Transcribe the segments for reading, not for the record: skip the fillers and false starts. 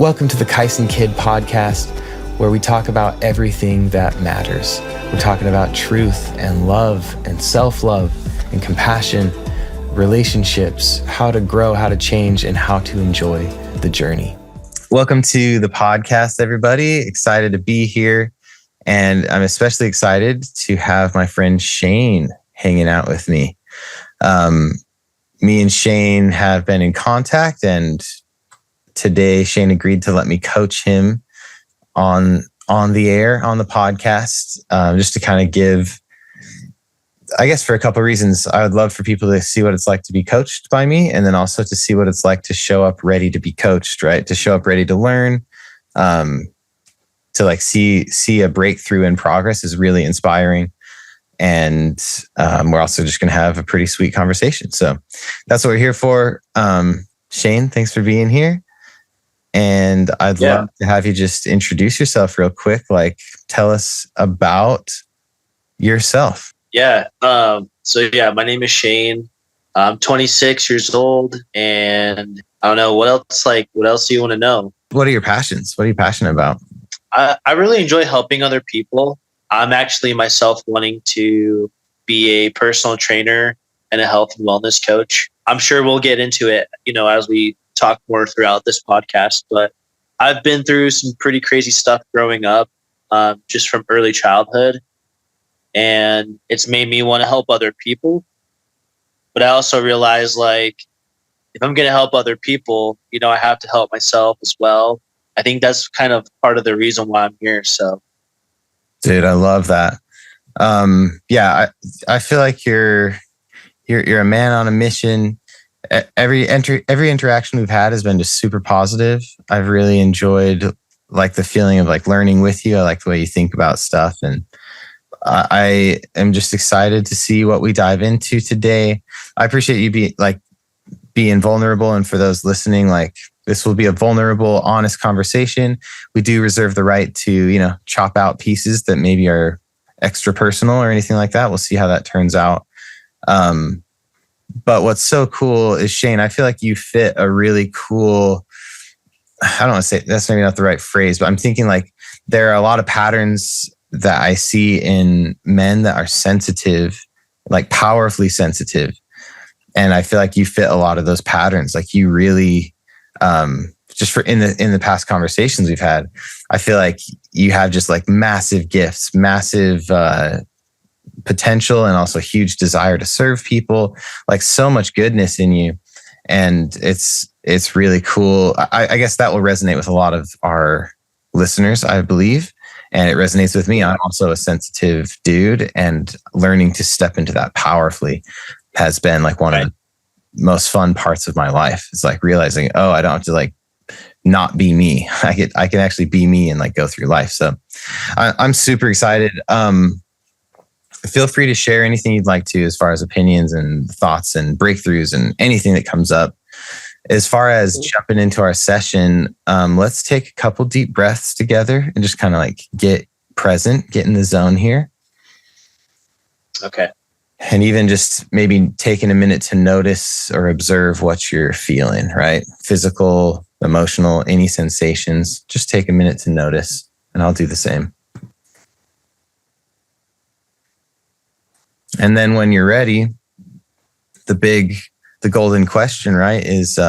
Welcome to the Kyson Kid podcast, where we talk about everything that matters. We're talking about truth and love and self-love and compassion, relationships, how to grow, how to change, and how to enjoy the journey. Welcome to the podcast, everybody. Excited to be here. And I'm especially excited to have my friend Shane hanging out with me. Me and Shane have been in contact, and today Shane agreed to let me coach him on the air, on the podcast, just to kind of give, I guess, for a couple of reasons. I would love for people to see what it's like to be coached by me, and then also to see what it's like to show up ready to be coached, right? To show up ready to learn, to like see a breakthrough in progress is really inspiring. And we're also just going to have a pretty sweet conversation. So that's what we're here for. Shane, thanks for being here. And I'd love to have you just introduce yourself real quick. Like, tell us about yourself. My name is Shane. I'm 26 years old, and I don't know what else do you want to know? What are your passions? What are you passionate about? I really enjoy helping other people. I'm actually myself wanting to be a personal trainer and a health and wellness coach. I'm sure we'll get into it, as we talk more throughout this podcast, but I've been through some pretty crazy stuff growing up, just from early childhood. And it's made me want to help other people. But I also realize, like, if I'm going to help other people, I have to help myself as well. I think that's kind of part of the reason why I'm here. So, dude, I love that. I feel like you're a man on a mission. Every interaction we've had has been just super positive. I've really enjoyed like the feeling of like learning with you. I like the way you think about stuff, and I am just excited to see what we dive into today. I appreciate you being vulnerable, and for those listening, like, this will be a vulnerable, honest conversation. We do reserve the right to, chop out pieces that maybe are extra personal or anything like that. We'll see how that turns out. But what's so cool is, Shane, I feel like you fit a really cool, I don't want to say, that's maybe not the right phrase, but I'm thinking like there are a lot of patterns that I see in men that are sensitive, like powerfully sensitive. And I feel like you fit a lot of those patterns. Like you really, just for in the past conversations we've had, I feel like you have just like massive gifts, massive potential, and also huge desire to serve people, like so much goodness in you. And it's really cool. I guess that will resonate with a lot of our listeners, I believe. And it resonates with me. I'm also a sensitive dude, and learning to step into that powerfully has been like one of the most fun parts of my life. It's like realizing, I don't have to like not be me. I can actually be me and like go through life. So I'm super excited. Feel free to share anything you'd like to, as far as opinions and thoughts and breakthroughs and anything that comes up. As far as jumping into our session, let's take a couple deep breaths together and just kind of like get present, get in the zone here. Okay. And even just maybe taking a minute to notice or observe what you're feeling, right? Physical, emotional, any sensations. Just take a minute to notice, and I'll do the same. And then when you're ready, the golden question, right, is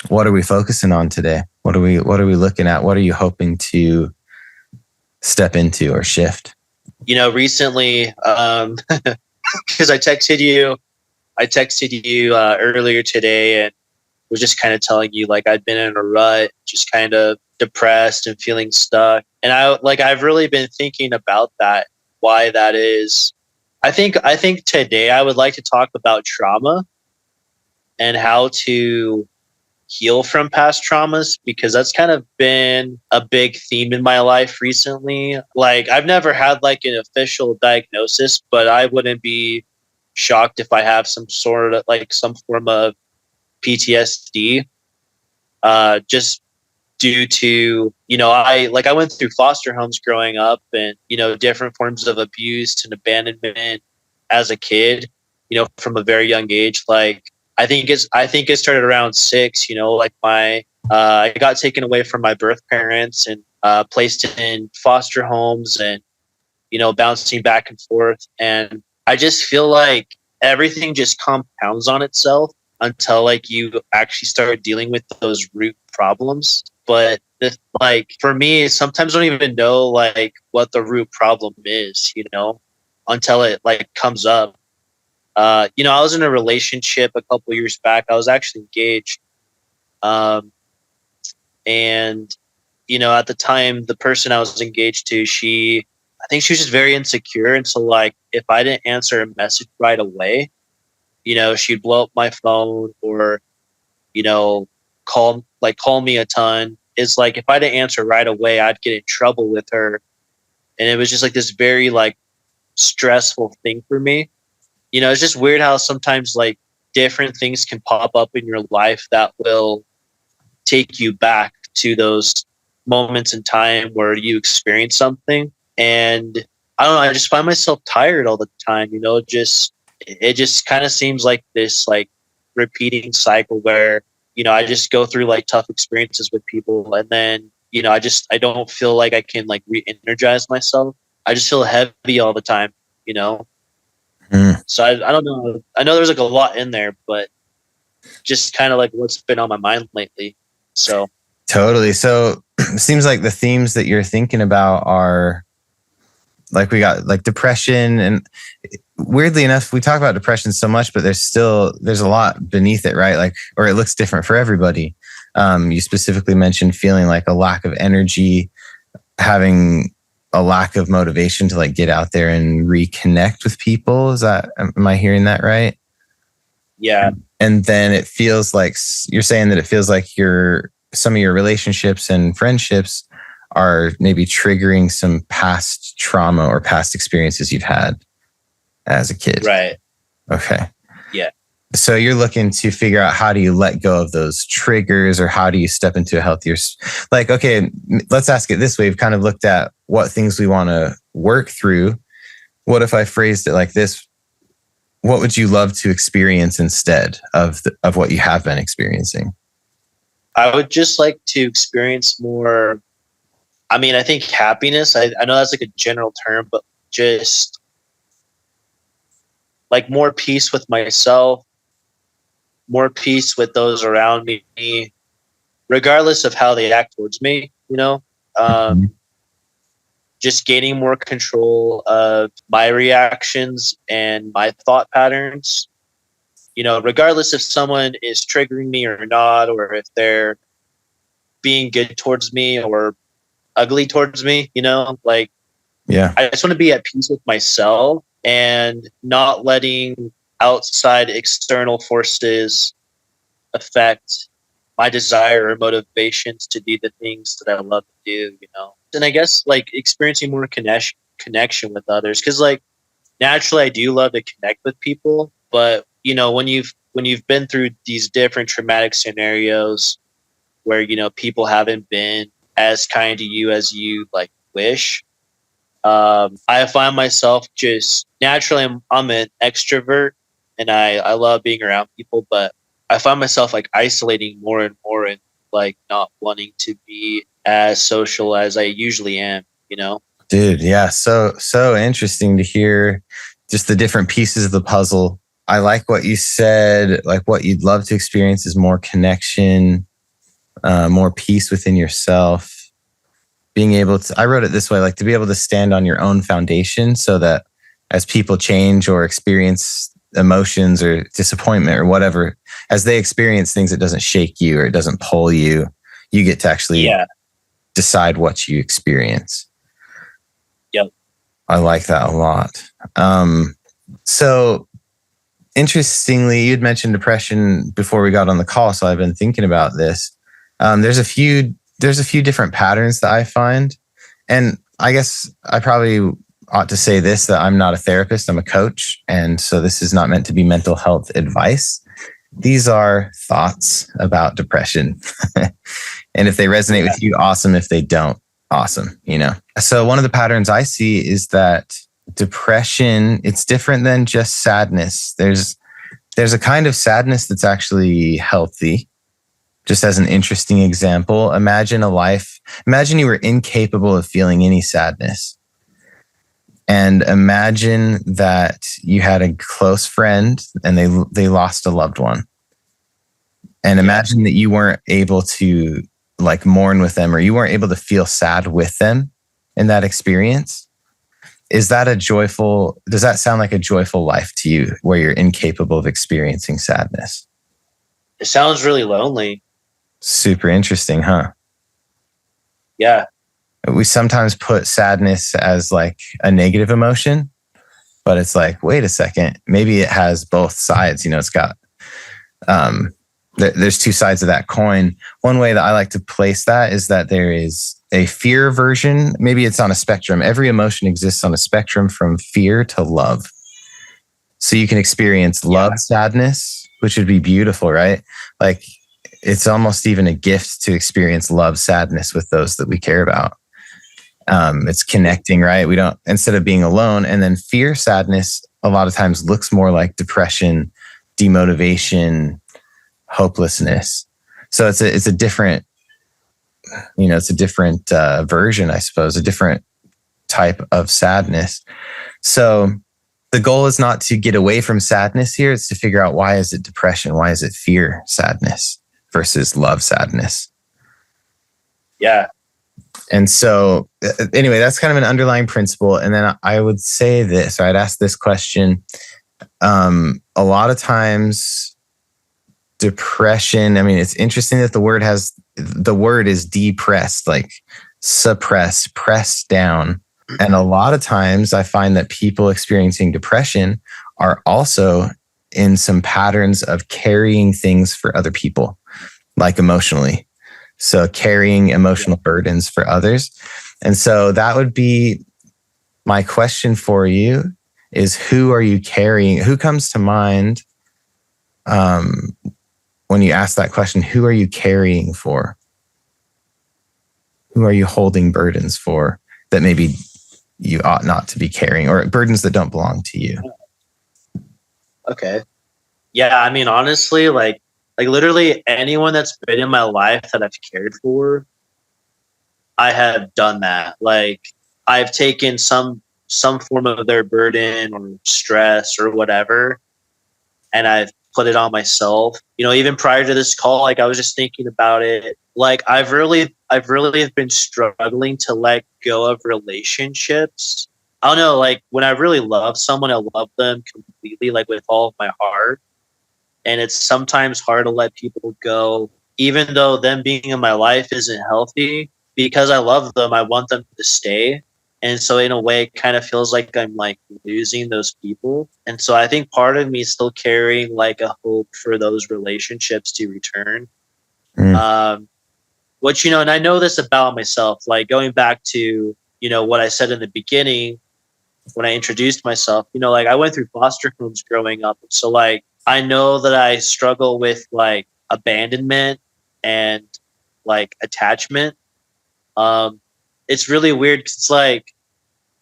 what are we focusing on today? What are we looking at? What are you hoping to step into or shift? Recently, because I texted you earlier today, and was just kind of telling you like I'd been in a rut, just kind of depressed and feeling stuck. And I've really been thinking about that, why that is. I think today I would like to talk about trauma and how to heal from past traumas, because that's kind of been a big theme in my life recently. Like, I've never had like an official diagnosis, but I wouldn't be shocked if I have some form of PTSD, just due to, I went through foster homes growing up, and, different forms of abuse and abandonment as a kid, from a very young age. Like, I think it started around 6, like my I got taken away from my birth parents and placed in foster homes, and bouncing back and forth. And I just feel like everything just compounds on itself until like you actually start dealing with those root problems. But like for me, sometimes I don't even know like what the root problem is, until it like comes up. I was in a relationship a couple years back. I was actually engaged. And at the time, the person I was engaged to, I think she was just very insecure. And so like, if I didn't answer a message right away, she'd blow up my phone, or, call me a ton. It's like, if I didn't answer right away, I'd get in trouble with her. And it was just like this very like stressful thing for me. It's just weird how sometimes like different things can pop up in your life that will take you back to those moments in time where you experience something. And I don't know, I just find myself tired all the time. It just kind of seemes like this like repeating cycle where, I just go through like tough experiences with people, and then, I don't feel like I can like re-energize myself. I just feel heavy all the time, So I don't know. I know there's like a lot in there, but just kind of like what's been on my mind lately. So totally. So it seems like the themes that you're thinking about are like, we got like depression, and weirdly enough, we talk about depression so much, but there's a lot beneath it, right? Like, or it looks different for everybody. You specifically mentioned feeling like a lack of energy, having a lack of motivation to like get out there and reconnect with people. Am I hearing that right? Yeah. And then it feels like you're saying that it feels like some of your relationships and friendships are maybe triggering some past trauma or past experiences you've had as a kid. Right. Okay. Yeah. So you're looking to figure out, how do you let go of those triggers, or how do you step into a healthier, like, okay, let's ask it this way. We've kind of looked at what things we want to work through. What if I phrased it like this? What would you love to experience instead of what you have been experiencing? I would just like to experience more. I mean, I think happiness, I know that's like a general term, but just like more peace with myself, more peace with those around me, regardless of how they act towards me, just gaining more control of my reactions and my thought patterns, regardless if someone is triggering me or not, or if they're being good towards me or ugly towards me, like, yeah, I just want to be at peace with myself and not letting outside external forces affect my desire or motivations to do the things that I love to do, And I guess like experiencing more connection with others, because like naturally I do love to connect with people, but when you've been through these different traumatic scenarios where people haven't been as kind to you as you like wish, I find myself just naturally, I'm an extrovert, and I love being around people, but I find myself like isolating more and more, and like not wanting to be as social as I usually am, Dude, yeah. So interesting to hear just the different pieces of the puzzle. I like what you said, like what you'd love to experience is more connection, more peace within yourself. Being able to, I wrote it this way, like to be able to stand on your own foundation, so that as people change or experience emotions or disappointment or whatever, as they experience things, it doesn't shake you or it doesn't pull you. You get to actually decide what you experience. Yep. I like that a lot. So interestingly, you'd mentioned depression before we got on the call, so I've been thinking about this. There's a few different patterns that I find. And I guess I probably ought to say this, that I'm not a therapist, I'm a coach. And so this is not meant to be mental health advice. These are thoughts about depression. And if they resonate with you, awesome. If they don't, awesome. So one of the patterns I see is that depression, it's different than just sadness. There's a kind of sadness that's actually healthy. just as an interesting example, imagine imagine you were incapable of feeling any sadness. And imagine that you had a close friend and they lost a loved one. And imagine that you weren't able to like mourn with them, or you weren't able to feel sad with them in that experience. Does that sound like a joyful life to you where you're incapable of experiencing sadness? It sounds really lonely. Super interesting, huh? Yeah. We sometimes put sadness as like a negative emotion, but it's like, wait a second, maybe it has both sides. It's got, there's two sides of that coin. One way that I like to place that is that there is a fear version. Maybe it's on a spectrum. Every emotion exists on a spectrum from fear to love. So you can experience love, sadness, which would be beautiful, right? Like it's almost even a gift to experience love, sadness with those that we care about. It's connecting, right? We don't, instead of being alone. And then fear, sadness, a lot of times looks more like depression, demotivation, hopelessness. So it's a different, it's a different version, I suppose, a different type of sadness. So the goal is not to get away from sadness here. It's to figure out, why is it depression? Why is it fear, sadness versus love, sadness? Yeah. And so anyway, that's kind of an underlying principle. And then I would say this, or I'd ask this question. A lot of times depression, I mean, it's interesting that the word is depressed, like suppress, press down. And a lot of times I find that people experiencing depression are also in some patterns of carrying things for other people, like emotionally. So carrying emotional burdens for others. And so that would be my question for you is, who are you carrying? Who comes to mind when you ask that question? Who are you carrying for? Who are you holding burdens for that maybe you ought not to be carrying, or burdens that don't belong to you? Okay. Yeah, I mean, honestly, like literally anyone that's been in my life that I've cared for, I have done that. Like I've taken some form of their burden or stress or whatever, and I've put it on myself. Even prior to this call, like I was just thinking about it. Like I've really been struggling to let go of relationships. I don't know, like when I really love someone, I love them completely, like with all of my heart. And it's sometimes hard to let people go, even though them being in my life isn't healthy. Because I love them, I want them to stay. And so in a way, it kind of feels like I'm like losing those people. And so I think part of me is still carrying like a hope for those relationships to return. Which, and I know this about myself, like going back to, what I said in the beginning when I introduced myself, like I went through foster homes growing up. So like, I know that I struggle with like abandonment and like attachment. It's really weird 'cause it's like,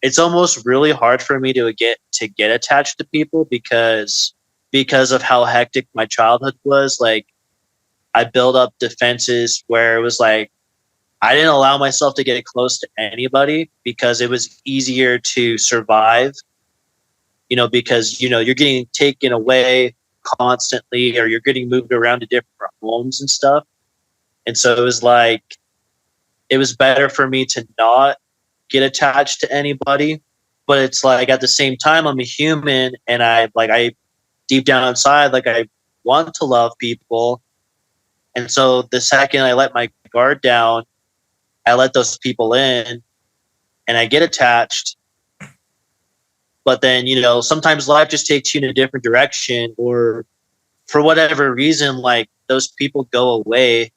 it's almost really hard for me to get attached to people because of how hectic my childhood was. Like I built up defenses where it was like, I didn't allow myself to get close to anybody because it was easier to survive, because, you're getting taken away constantly, or you're getting moved around to different homes and stuff. And so it was like, it was better for me to not get attached to anybody. But it's like, at the same time, I'm a human, and I deep down inside, like I want to love people. And so the second I let my guard down, I let those people in and I get attached. But then, sometimes life just takes you in a different direction, or for whatever reason, like those people go away.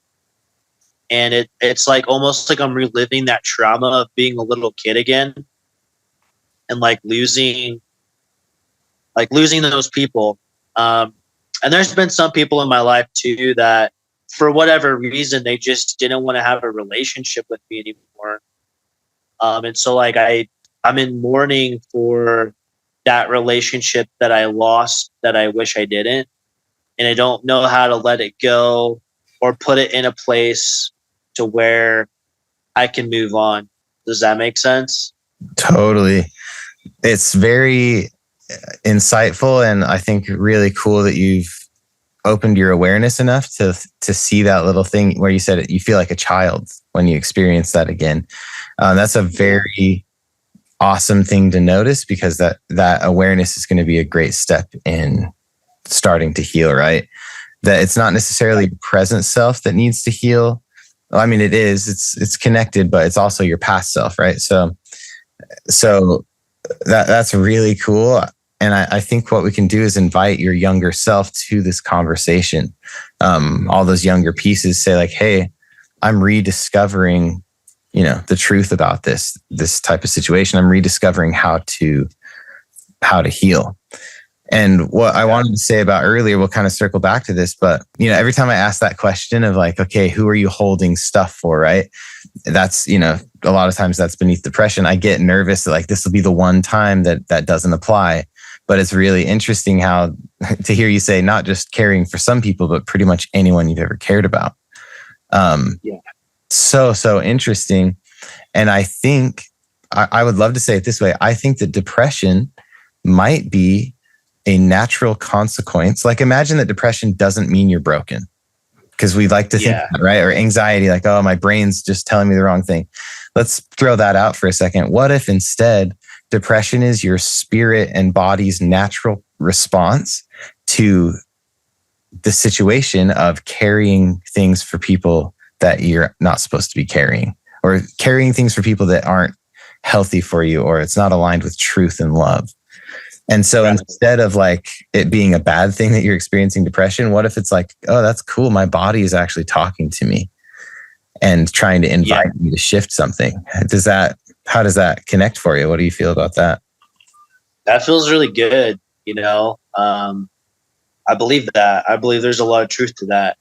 And it's like almost like I'm reliving that trauma of being a little kid again, and like losing those people. And there's been some people in my life too that for whatever reason, they just didn't want to have a relationship with me anymore. And so like I'm in mourning for that relationship that I lost, that I wish I didn't. And I don't know how to let it go. or put it in a place to where I can move on. Does that make sense? Totally. It's very insightful, and I think really cool that you've opened your awareness enough to see that little thing where you said it, you feel like a child when you experience that again. That's a very awesome thing to notice, because that awareness is going to be a great step in starting to heal, right? That it's not necessarily your present self that needs to heal. Well, I mean, it is, it's connected, but it's also your past self, right? So that's really cool. And I think what we can do is invite your younger self to this conversation. All those younger pieces say like, hey, I'm rediscovering, the truth about this type of situation. I'm rediscovering how to heal. And what I wanted to say about earlier, we'll kind of circle back to this, but every time I ask that question of like, okay, who are you holding stuff for, right? That's, a lot of times that's beneath depression. I get nervous that like, this will be the one time that doesn't apply. But it's really interesting how to hear you say not just caring for some people, but pretty much anyone you've ever cared about. So interesting. And I think I would love to say it this way. I think that depression might be a natural consequence. Like, imagine that depression doesn't mean you're broken, because we like to think that, right? Or anxiety, like, oh, my brain's just telling me the wrong thing. Let's throw that out for a second. What if instead depression is your spirit and body's natural response to the situation of carrying things for people that you're not supposed to be carrying, or carrying things for people that aren't healthy for you, or it's not aligned with truth and love. And so instead of like it being a bad thing that you're experiencing depression, what if it's like, oh, that's cool. My body is actually talking to me and trying to invite me to shift something. How does that connect for you? What do you feel about that? That feels really good. I believe that. I believe there's a lot of truth to that.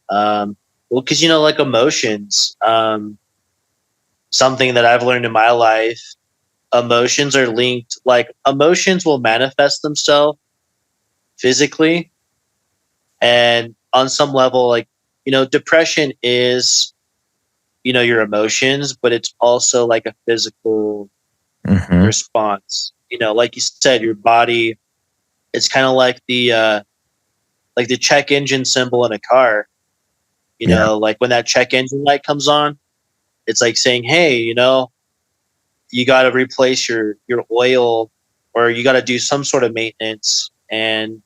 Well, because, like emotions, something that I've learned in my life, emotions are linked, like emotions will manifest themselves physically. And on some level, like, depression is, your emotions, but it's also like a physical response. Like you said, your body, it's kind of like the check engine symbol in a car. Like when that check engine light comes on, it's like saying, hey, you got to replace your oil, or you got to do some sort of maintenance. And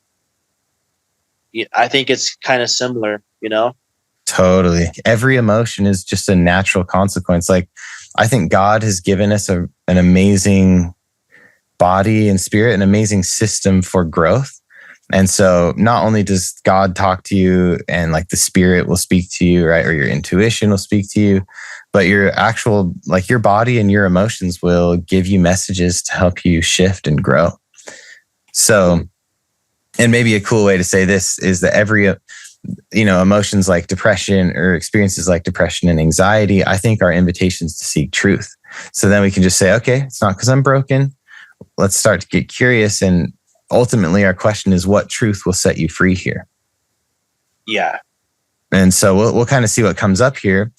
I think it's kind of similar, Totally. Every emotion is just a natural consequence. Like, I think God has given us an amazing body and spirit, an amazing system for growth. And so not only does God talk to you and like the spirit will speak to you, right? Or your intuition will speak to you, but your actual, like your body and your emotions will give you messages to help you shift and grow. So, and maybe a cool way to say this is that every, emotions like depression or experiences like depression and anxiety, I think are invitations to seek truth. So then we can just say, okay, it's not because I'm broken. Let's start to get curious. And ultimately our question is, what truth will set you free here? Yeah. And so we'll kind of see what comes up here.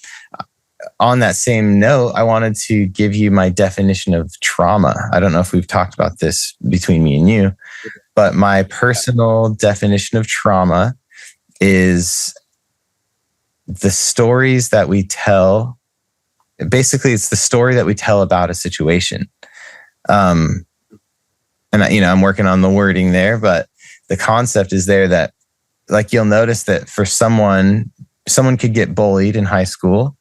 On that same note, I wanted to give you my definition of trauma. I don't know if we've talked about this between me and you, but my personal definition of trauma is the stories that we tell. Basically, it's the story that we tell about a situation. And I'm working on the wording there, but the concept is there that, like, you'll notice that for someone could get bullied in high school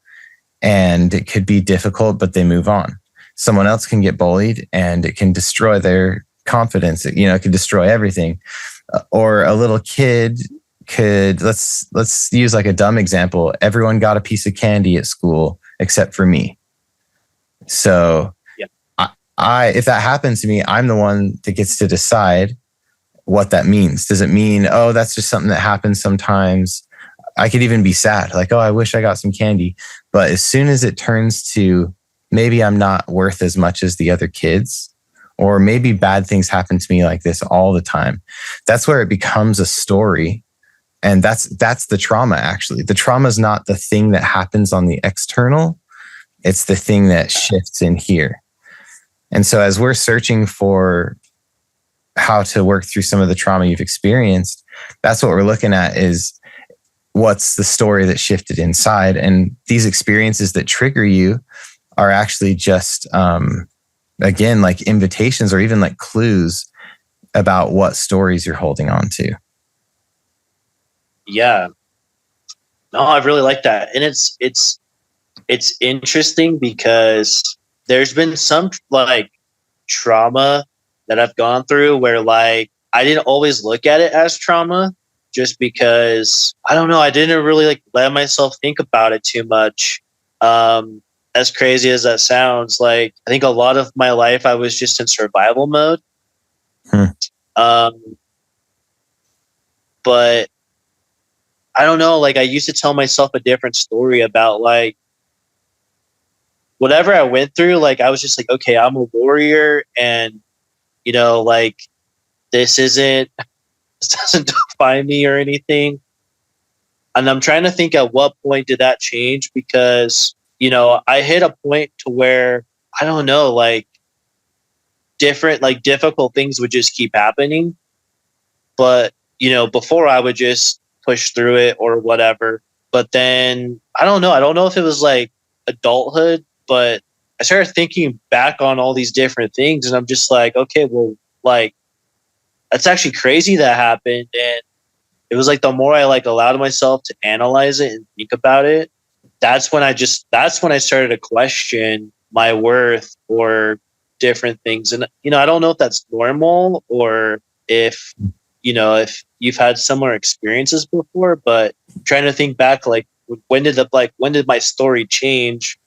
and it could be difficult, but they move on. Someone else can get bullied and it can destroy their confidence. It could destroy everything. Or a little kid could, let's use like a dumb example. Everyone got a piece of candy at school except for me. So if that happens to me, I'm the one that gets to decide what that means. Does it mean, oh, that's just something that happens sometimes? I could even be sad, like, oh, I wish I got some candy. But as soon as it turns to maybe I'm not worth as much as the other kids, or maybe bad things happen to me like this all the time, that's where it becomes a story. And that's the trauma. Actually, the trauma is not the thing that happens on the external. It's the thing that shifts in here. And so as we're searching for how to work through some of the trauma you've experienced, that's what we're looking at, is what's the story that shifted inside. And these experiences that trigger you are actually just, again, like invitations or even like clues about what stories you're holding on to. Yeah. No, I really like that. And it's interesting because there's been some like trauma that I've gone through where like I didn't always look at it as trauma, just because I don't know, I didn't really like let myself think about it too much. As crazy as that sounds, like I think a lot of my life I was just in survival mode. But I don't know, like I used to tell myself a different story about like whatever I went through. Like I was just like, okay, I'm a warrior, and you know, like this doesn't define me or anything. And I'm trying to think at what point did that change, because you know, I hit a point to where I don't know, like different, like difficult things would just keep happening. But you know, before I would just push through it or whatever. But then I don't know if it was like adulthood, but I started thinking back on all these different things, and I'm just like, okay, well, like that's actually crazy that happened. And it was like the more I like allowed myself to analyze it and think about it, that's when I started to question my worth or different things. And you know, I don't know if that's normal or if you know, if you've had similar experiences before, but I'm trying to think back, like when did my story change?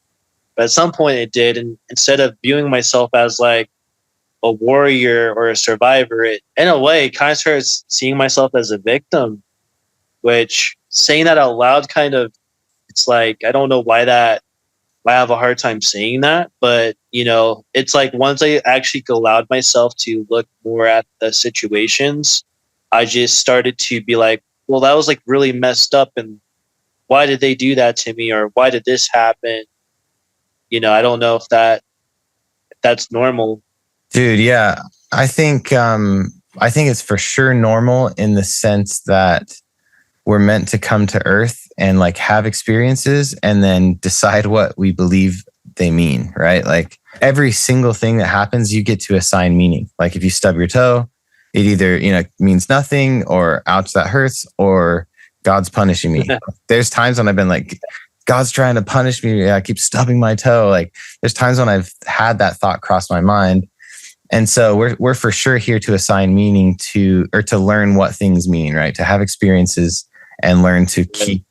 But at some point it did. And instead of viewing myself as like a warrior or a survivor, it in a way kind of started seeing myself as a victim, which saying that out loud kind of, it's like, I don't know why I have a hard time saying that, but you know, it's like once I actually allowed myself to look more at the situations, I just started to be like, well, that was like really messed up, and why did they do that to me, or why did this happen? You know, I don't know if that's normal. Dude, yeah. I think it's for sure normal in the sense that we're meant to come to Earth and like have experiences and then decide what we believe they mean, right? Like every single thing that happens, you get to assign meaning. Like if you stub your toe, it either, you know, means nothing, or ouch, that hurts, or God's punishing me. There's times when I've been like, God's trying to punish me. I keep stubbing my toe. Like there's times when I've had that thought cross my mind. And so we're for sure here to assign meaning to, or to learn what things mean, right? To have experiences and learn to keep,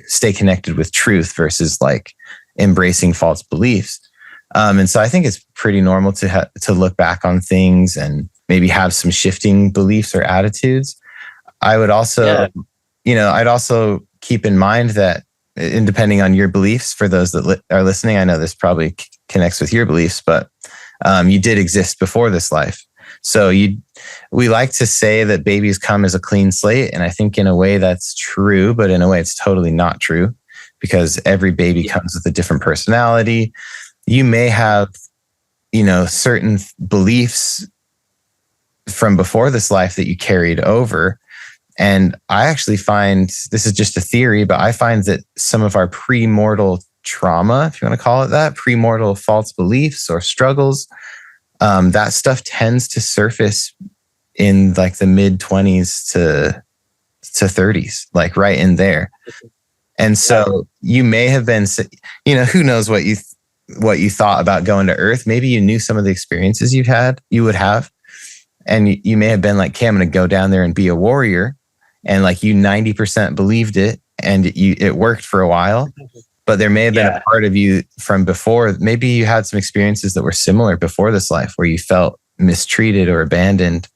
stay connected with truth versus like embracing false beliefs. And so I think it's pretty normal to look back on things and maybe have some shifting beliefs or attitudes. I would also, you know, I'd also keep in mind that, and depending on your beliefs, for those that are listening, I know this probably connects with your beliefs, but you did exist before this life. So we like to say that babies come as a clean slate. And I think in a way that's true, but in a way it's totally not true, because every baby comes with a different personality. You may have, you know, certain beliefs from before this life that you carried over. And I actually find, this is just a theory, but I find that some of our premortal trauma, if you want to call it that, premortal false beliefs or struggles, that stuff tends to surface in like the mid 20s to 30s, like right in there. And so you may have been, you know, who knows what you thought about going to Earth. Maybe you knew some of the experiences you would have. And you may have been like, okay, I'm going to go down there and be a warrior. And like you 90% believed it, and it worked for a while. But there may have been a part of you from before. Maybe you had some experiences that were similar before this life where you felt mistreated or abandoned.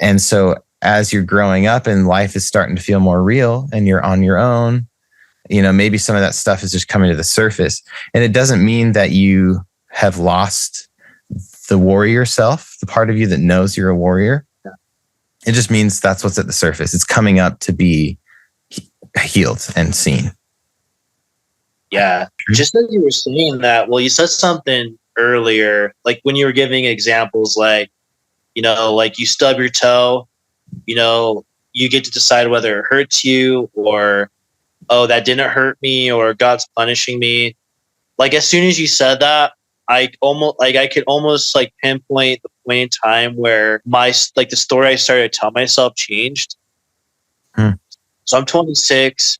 And so as you're growing up and life is starting to feel more real and you're on your own, you know, maybe some of that stuff is just coming to the surface. And it doesn't mean that you have lost the warrior self, the part of you that knows you're a warrior. It just means that's what's at the surface. It's coming up to be healed and seen. Yeah. Just as you were saying that, well, you said something earlier, like when you were giving examples, like, like you stub your toe, you get to decide whether it hurts you or, oh, that didn't hurt me or God's punishing me. Like as soon as you said that, I could almost like pinpoint the point in time where the story I started to tell myself changed. Hmm. So I'm 26.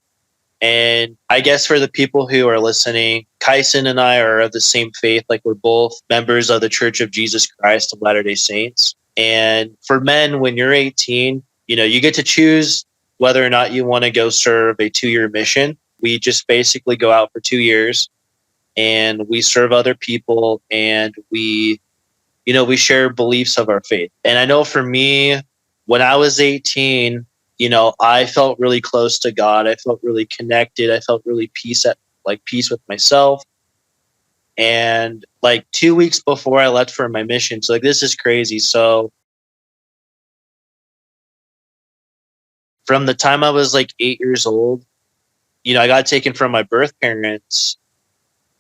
And I guess for the people who are listening, Kyson and I are of the same faith. Like we're both members of the Church of Jesus Christ of Latter-day Saints. And for men, when you're 18, you get to choose whether or not you want to go serve a 2-year mission. We just basically go out for 2 years and we serve other people and we share beliefs of our faith. And I know for me, when I was 18, I felt really close to God. I felt really connected. I felt really peace with myself. And like 2 weeks before I left for my mission, so like this is crazy. So from the time I was like 8 years old, I got taken from my birth parents.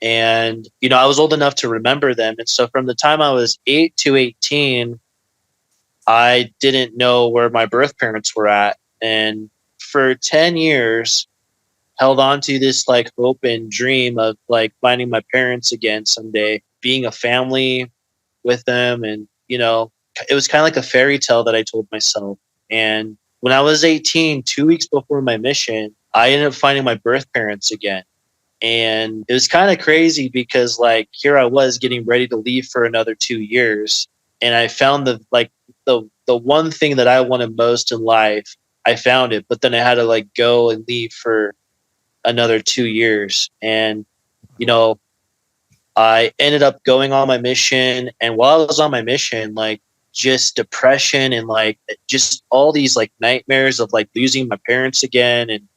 And, I was old enough to remember them. And so from the time I was 8 to 18, I didn't know where my birth parents were at. And for 10 years, held on to this like hope and dream of like finding my parents again someday, being a family with them. And, it was kind of like a fairy tale that I told myself. And when I was 18, 2 weeks before my mission, I ended up finding my birth parents again. And it was kind of crazy because like here I was getting ready to leave for another 2 years. And I found the one thing that I wanted most in life. I found it, but then I had to like go and leave for another 2 years. And, I ended up going on my mission. And while I was on my mission, like just depression and like just all these like nightmares of like losing my parents again and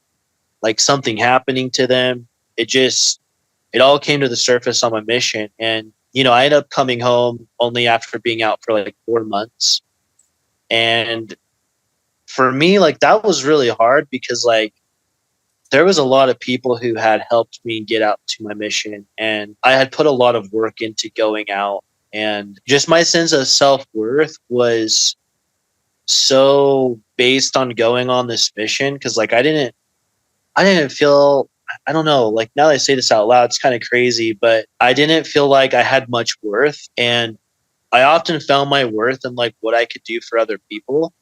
like something happening to them. It all came to the surface on my mission. And, I ended up coming home only after being out for like 4 months. And for me, like that was really hard because like there was a lot of people who had helped me get out to my mission. And I had put a lot of work into going out. And just my sense of self-worth was so based on going on this mission. Cause like I didn't feel, I don't know, like now that I say this out loud, it's kind of crazy, but I didn't feel like I had much worth. And I often found my worth in like what I could do for other people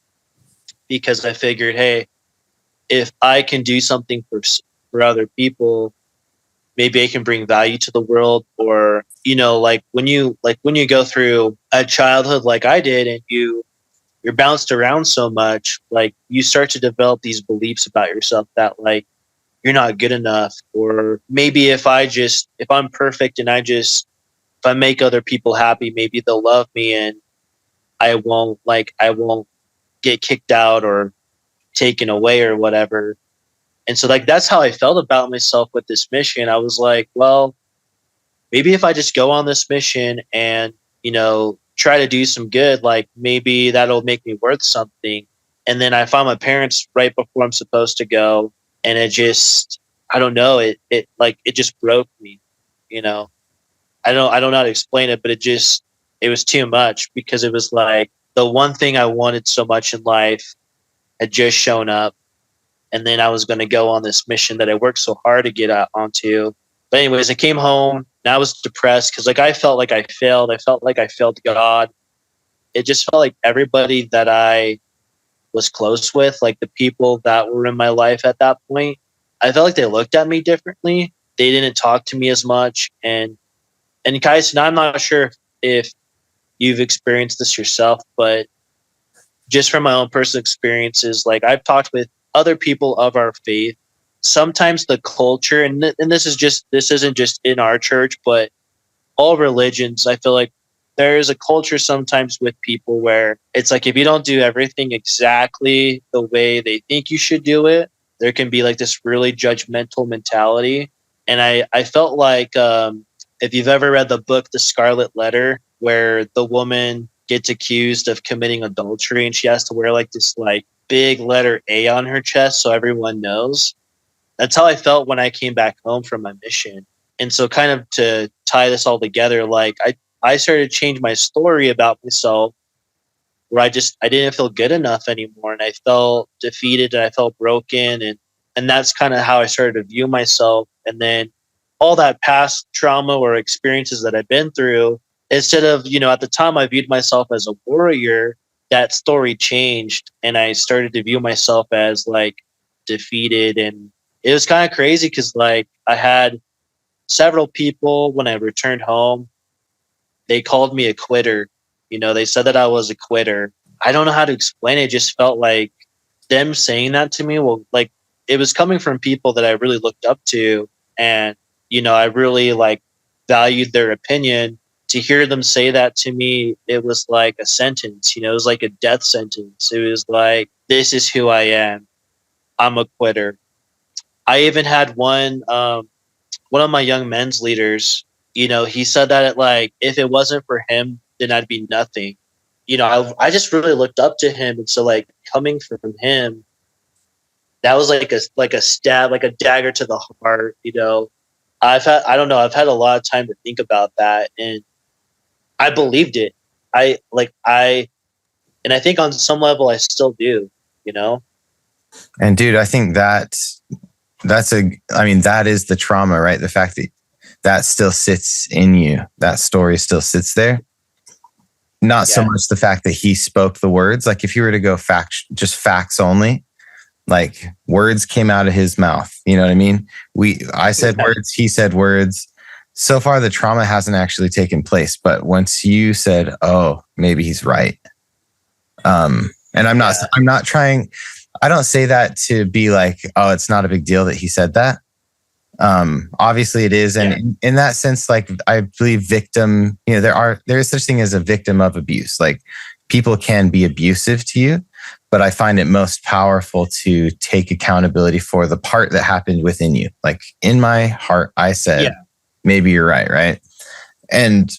because I figured, hey, if I can do something for other people, maybe I can bring value to the world. Or, like when you go through a childhood like I did and you're bounced around so much, like you start to develop these beliefs about yourself that like you're not good enough. Or maybe if I'm perfect and if I make other people happy, maybe they'll love me and I won't get kicked out or taken away or whatever. And so like that's how I felt about myself with this mission. I was like, well, maybe if I just go on this mission and, try to do some good, like maybe that'll make me worth something. And then I found my parents right before I'm supposed to go. And it just, I don't know, it just broke me, I don't know how to explain it, but it was too much because it was like the one thing I wanted so much in life had just shown up. And then I was going to go on this mission that I worked so hard to get onto. But anyways, I came home and I was depressed because like I felt like I failed. I felt like I failed God. It just felt like everybody that I was close with, like the people that were in my life at that point, I felt like they looked at me differently. They didn't talk to me as much. And Kyson, I'm not sure if you've experienced this yourself, but just from my own personal experiences, like I've talked with other people of our faith. Sometimes the culture, and this isn't just in our church, but all religions, I feel like there is a culture sometimes with people where it's like if you don't do everything exactly the way they think you should do it, there can be like this really judgmental mentality. And I felt like if you've ever read the book The Scarlet Letter, where the woman gets accused of committing adultery, and she has to wear like this like big letter A on her chest so everyone knows. That's how I felt when I came back home from my mission. And so kind of to tie this all together, like I started to change my story about myself where I didn't feel good enough anymore, and I felt defeated and I felt broken, and that's kind of how I started to view myself. And then all that past trauma or experiences that I've been through, instead of, at the time I viewed myself as a warrior, that story changed and I started to view myself as like defeated. And it was kind of crazy because like I had several people when I returned home, they called me a quitter. They said that I was a quitter. I don't know how to explain it. It just felt like them saying that to me, well, like it was coming from people that I really looked up to. And, I really like valued their opinion. To hear them say that to me, it was like a sentence, it was like a death sentence. It was like, this is who I am. I'm a quitter. I even had one of my young men's leaders, he said that if it wasn't for him, then I'd be nothing. I just really looked up to him. And so like coming from him, that was like a stab, like a dagger to the heart. I've had a lot of time to think about that, and I believed it. And I think on some level I still do, And dude, I think that is the trauma, right? The fact that still sits in you, that story still sits there. Not so much the fact that he spoke the words. Like if you were to go just facts only, like words came out of his mouth. You know what I mean? I said words, he said words. So far, the trauma hasn't actually taken place. But once you said, "Oh, maybe he's right," and I'm not trying. I don't say that to be like, "Oh, it's not a big deal that he said that." Obviously, it is, and in that sense, like I believe victim. There is such thing as a victim of abuse. Like people can be abusive to you, but I find it most powerful to take accountability for the part that happened within you. Like in my heart, I said, maybe you're right. Right. And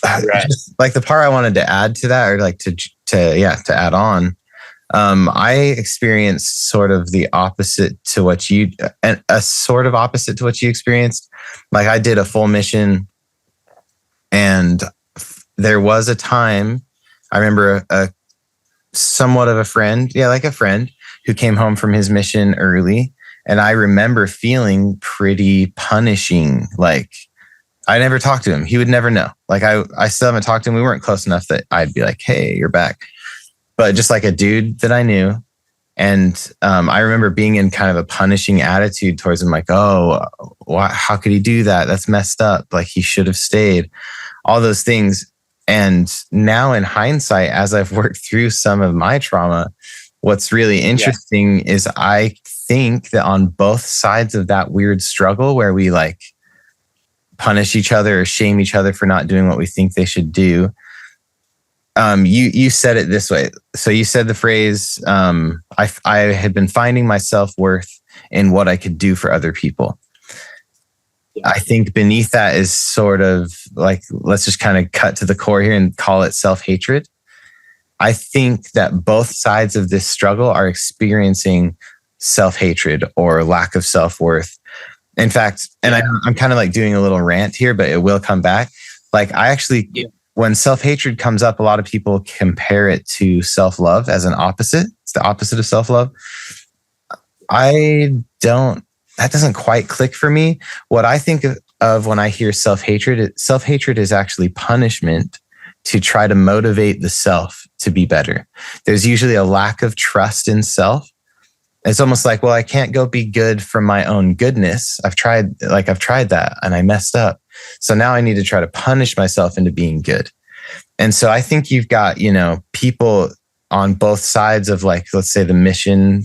just, like the part I wanted to add to that, or like to add on, I experienced sort of the opposite to what a sort of opposite to what you experienced. Like I did a full mission, and there was a time I remember somewhat of a friend, like a friend who came home from his mission early. And I remember feeling pretty punishing. Like I never talked to him. He would never know. Like I still haven't talked to him. We weren't close enough that I'd be like, "Hey, you're back." But just like a dude that I knew. And I remember being in kind of a punishing attitude towards him. Like, "Oh, how could he do that? That's messed up. Like he should have stayed." All those things. And now in hindsight, as I've worked through some of my trauma, what's really interesting is I think that on both sides of that weird struggle where we like punish each other or shame each other for not doing what we think they should do, you said it this way. So you said the phrase, I had been finding my self-worth in what I could do for other people. I think beneath that is sort of like, let's just kind of cut to the core here and call it self-hatred. I think that both sides of this struggle are experiencing self-hatred or lack of self-worth. In fact, and I'm kind of like doing a little rant here, but it will come back. Like I actually, when self-hatred comes up, a lot of people compare it to self-love as an opposite. It's the opposite of self-love. That doesn't quite click for me. What I think of when I hear self-hatred is actually punishment to try to motivate the self to be better. There's usually a lack of trust in self. It's almost like, well, I can't go be good from my own goodness. I've tried that and I messed up. So now I need to try to punish myself into being good. And so I think you've got, people on both sides of like, let's say the mission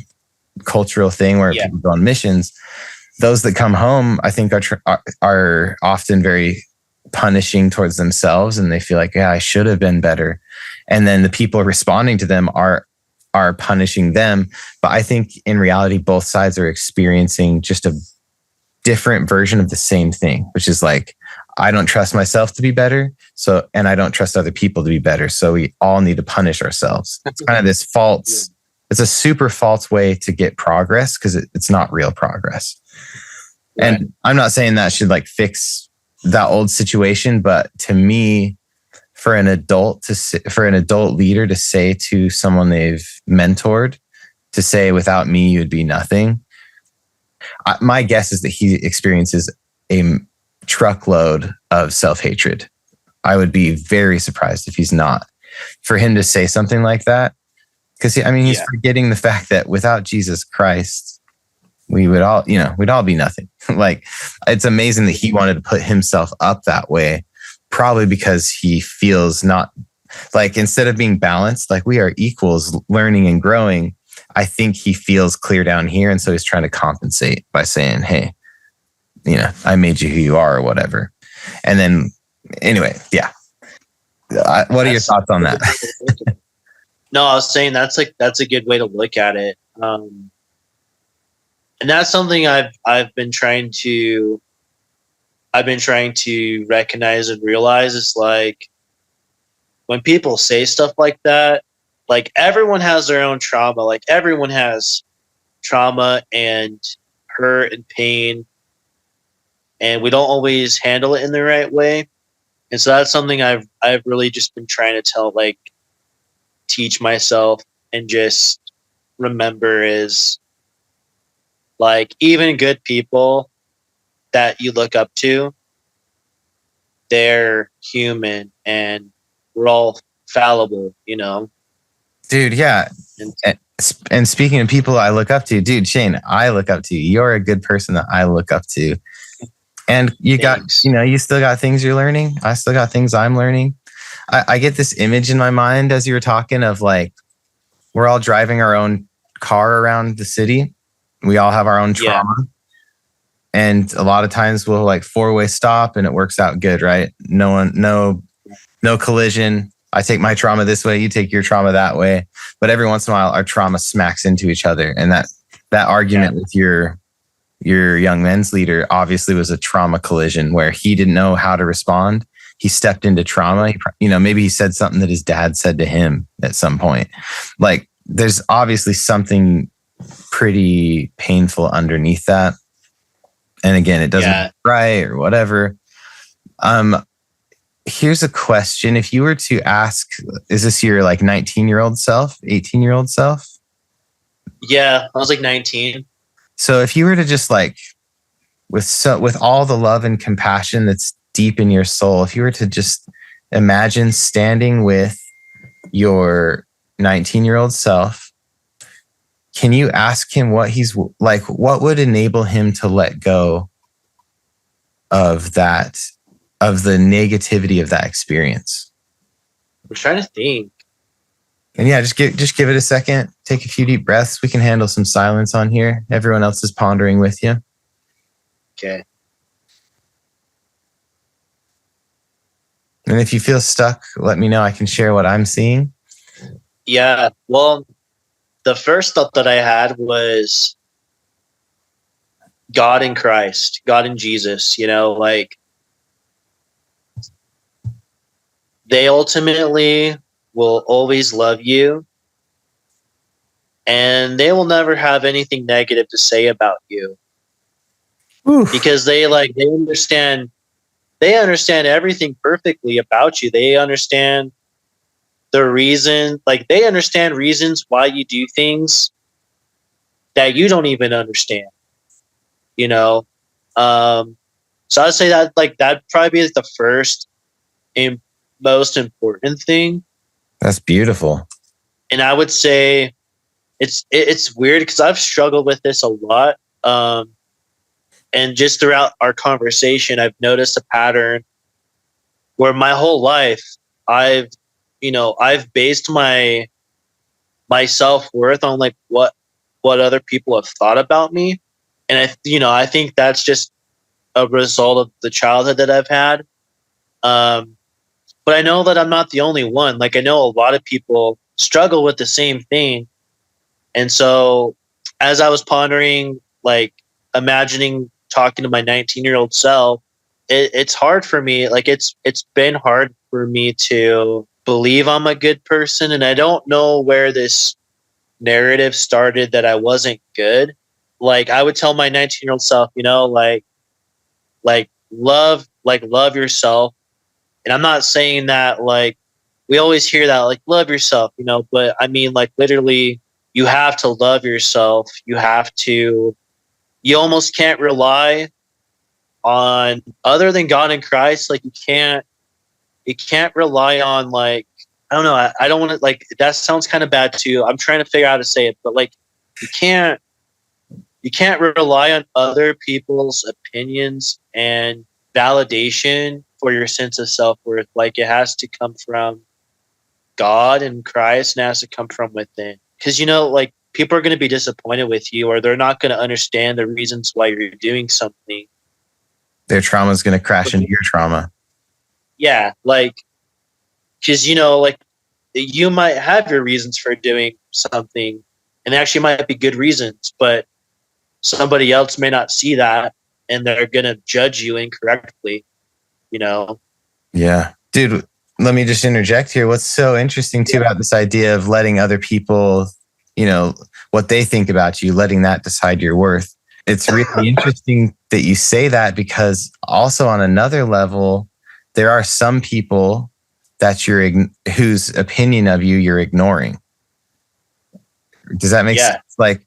cultural thing where people go on missions. Those that come home, I think are often very punishing towards themselves, and they feel like, I should have been better. And then the people responding to them are punishing them. But I think in reality, both sides are experiencing just a different version of the same thing, which is like, I don't trust myself to be better. So, and I don't trust other people to be better. So we all need to punish ourselves. It's kind of this false, it's a super false way to get progress because it's not real progress. Right. And I'm not saying that should like fix that old situation, but to me, for an adult leader to say to someone they've mentored, to say, without me, you'd be nothing. My guess is that he experiences a truckload of self-hatred. I would be very surprised if he's not. For him to say something like that, because he's forgetting the fact that without Jesus Christ, we would all, we'd all be nothing. Like, it's amazing that he wanted to put himself up that way, probably because he feels not like, instead of being balanced, like we are equals learning and growing, I think he feels clear down here. And so he's trying to compensate by saying, hey, I made you who you are or whatever. And then anyway, yeah. What are your thoughts on that? No, I was saying that's a good way to look at it. And that's something I've been trying to recognize and realize. Is like, when people say stuff like that, like, everyone has their own trauma. Like, everyone has trauma and hurt and pain, and we don't always handle it in the right way. And so that's something I've really just been trying to teach myself and just remember is, like, even good people that you look up to, they're human and we're all fallible, Dude, yeah. And speaking of people I look up to, dude, Shane, I look up to you. You're a good person that I look up to. And you Thanks. You still got things you're learning. I still got things I'm learning. I get this image in my mind as you were talking of, like, we're all driving our own car around the city. We all have our own trauma. Yeah. And a lot of times we'll like 4-way stop and it works out good, right? No collision. I take my trauma this way, you take your trauma that way. But every once in a while, our trauma smacks into each other. And that argument with your young men's leader obviously was a trauma collision where he didn't know how to respond. He stepped into trauma. Maybe he said something that his dad said to him at some point. Like, there's obviously something pretty painful underneath that. And again, it doesn't look right or whatever. Here's a question. If you were to ask, is this your like 19-year-old self, 18-year-old self? Yeah, I was like 19. So if you were to just like, with all the love and compassion that's deep in your soul, if you were to just imagine standing with your 19-year-old self, can you ask him what he's like, what would enable him to let go of that, of the negativity of that experience? I'm trying to think. And yeah, just give it a second. Take a few deep breaths. We can handle some silence on here. Everyone else is pondering with you. Okay. And if you feel stuck, let me know. I can share what I'm seeing. Yeah. Well, the first thought that I had was God in Christ, God in Jesus, like, they ultimately will always love you, and they will never have anything negative to say about you. Oof. Because they understand everything perfectly about you. They understand the reason, like, they understand reasons why you do things that you don't even understand, so I'd say that, like, that probably is the first and most important thing. That's beautiful. And I would say it's weird because I've struggled with this a lot. And just throughout our conversation, I've noticed a pattern where my whole life I've based my self-worth on like what other people have thought about me. And I think that's just a result of the childhood that I've had. But I know that I'm not the only one. Like, I know a lot of people struggle with the same thing. And so as I was pondering, like, imagining talking to my 19-year-old self, it's hard for me. Like it's been hard for me to believe I'm a good person, and I don't know where this narrative started that I wasn't good. Like I would tell my 19-year-old self, love yourself. And I'm not saying that like we always hear that like love yourself, but I mean like literally you have to love yourself. You almost can't rely on other than God and Christ. Like you can't rely on like I don't know. I don't want to like that sounds kind of bad too. I'm trying to figure out how to say it, but like you can't you can't rely on other people's opinions and validation for your sense of self-worth. Like it has to come from God and Christ, and it has to come from within. Because like people are going to be disappointed with you, or they're not going to understand the reasons why you're doing something. Their trauma is going to crash into your trauma. Yeah, like because like you might have your reasons for doing something, and they actually might be good reasons, but somebody else may not see that, and they're going to judge you incorrectly. Yeah, dude. Let me just interject here. What's so interesting too about this idea of letting other people, what they think about you, letting that decide your worth. It's really interesting that you say that, because also on another level, there are some people that whose opinion of you you're ignoring. Does that make sense? Like,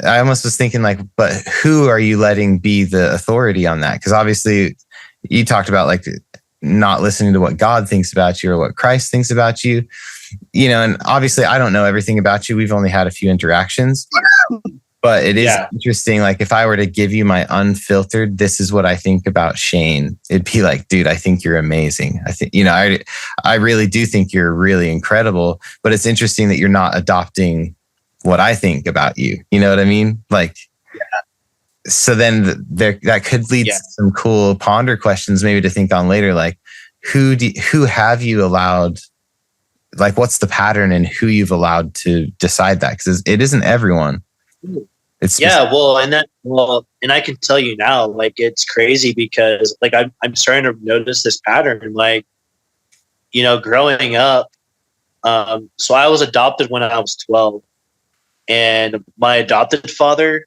I almost was thinking like, but who are you letting be the authority on that? Because obviously you talked about like not listening to what God thinks about you or what Christ thinks about you, and obviously I don't know everything about you. We've only had a few interactions, but it is interesting. Like if I were to give you my unfiltered, this is what I think about Shane, it'd be like, dude, I think you're amazing. I think, I really do think you're really incredible, but it's interesting that you're not adopting what I think about you. You know what I mean? Like, so then that could lead to some cool ponder questions maybe to think on later. Like who have you allowed, like what's the pattern and who you've allowed to decide that? Because it isn't everyone. It's and I can tell you now, like it's crazy because like I'm starting to notice this pattern. Like, growing up, so I was adopted when I was 12, and my adopted father,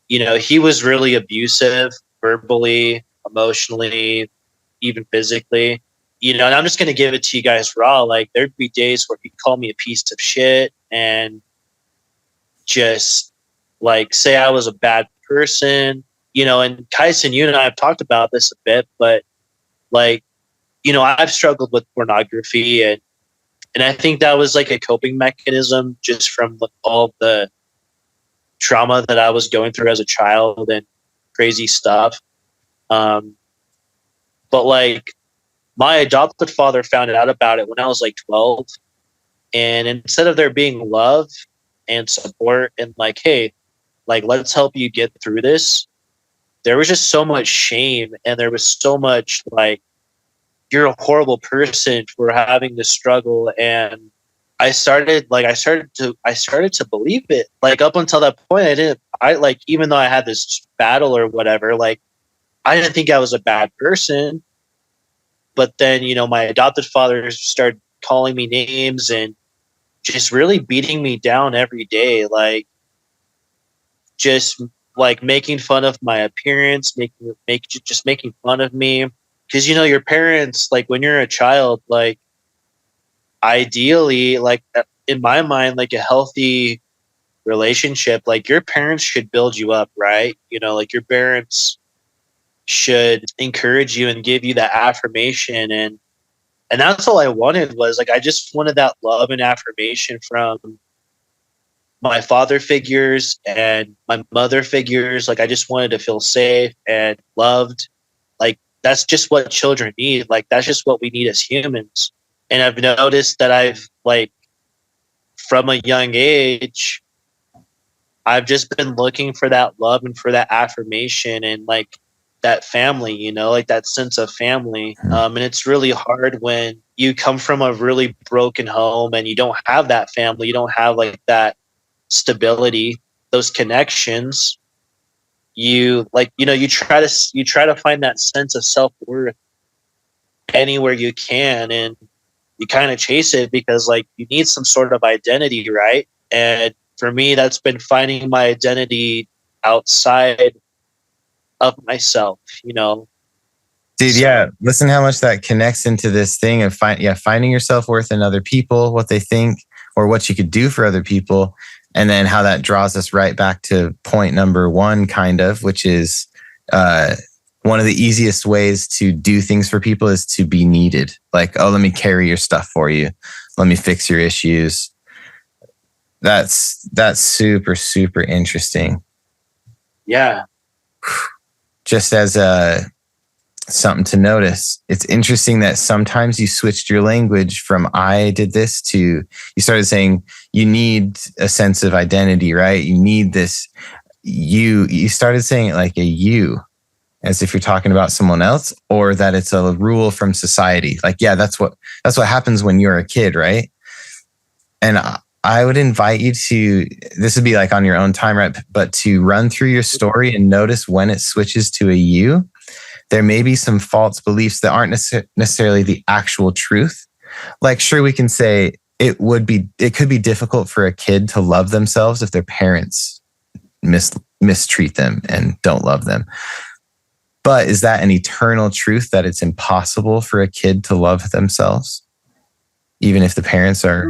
he was really abusive, verbally, emotionally, even physically. And I'm just going to give it to you guys raw. Like there'd be days where he'd call me a piece of shit and just like say I was a bad person, and Kyson, you and I have talked about this a bit, but like, I've struggled with pornography, and I think that was like a coping mechanism just from all the trauma that I was going through as a child and crazy stuff. But like my adopted father found out about it when I was like 12. And instead of there being love and support and like, hey, like, let's help you get through this, there was just so much shame, and there was so much like, you're a horrible person for having this struggle. And I started to believe it. Like up until that point, even though I had this battle or whatever, like I didn't think I was a bad person. But then, my adopted father started calling me names and just really beating me down every day. Like just like making fun of my appearance, making fun of me. Cause your parents, like when you're a child, like ideally, like in my mind, like a healthy relationship, like your parents should build you up, right? Like your parents should encourage you and give you that affirmation, and that's all I wanted. Was like I just wanted that love and affirmation from my father figures and my mother figures. Like I just wanted to feel safe and loved. Like that's just what children need. Like that's just what we need as humans. And I've noticed that I've like from a young age, I've just been looking for that love and for that affirmation and like that family, like that sense of family. And it's really hard when you come from a really broken home and you don't have that family. You don't have like that stability, those connections. you try to find that sense of self-worth anywhere you can, and you kind of chase it because like you need some sort of identity, right? And for me, that's been finding my identity outside of myself, Dude, So, yeah. Listen how much that connects into this thing of finding your self-worth in other people, what they think, or what you could do for other people. And then how that draws us right back to point number one, kind of, which is one of the easiest ways to do things for people is to be needed. Like, oh, let me carry your stuff for you. Let me fix your issues. That's super, super interesting. yeah. Just as something to notice, it's interesting that sometimes you switched your language from I did this to you started saying you need a sense of identity, right? You need this. You started saying it like a you, as if you're talking about someone else, or that it's a rule from society. Like, yeah, that's what happens when you're a kid, right? And I would invite you to, this would be like on your own time, right? But to run through your story and notice when it switches to a you. There may be some false beliefs that aren't necessarily the actual truth. Like, sure, we can say it could be difficult for a kid to love themselves if their parents mistreat them and don't love them. But is that an eternal truth that it's impossible for a kid to love themselves, even if the parents are?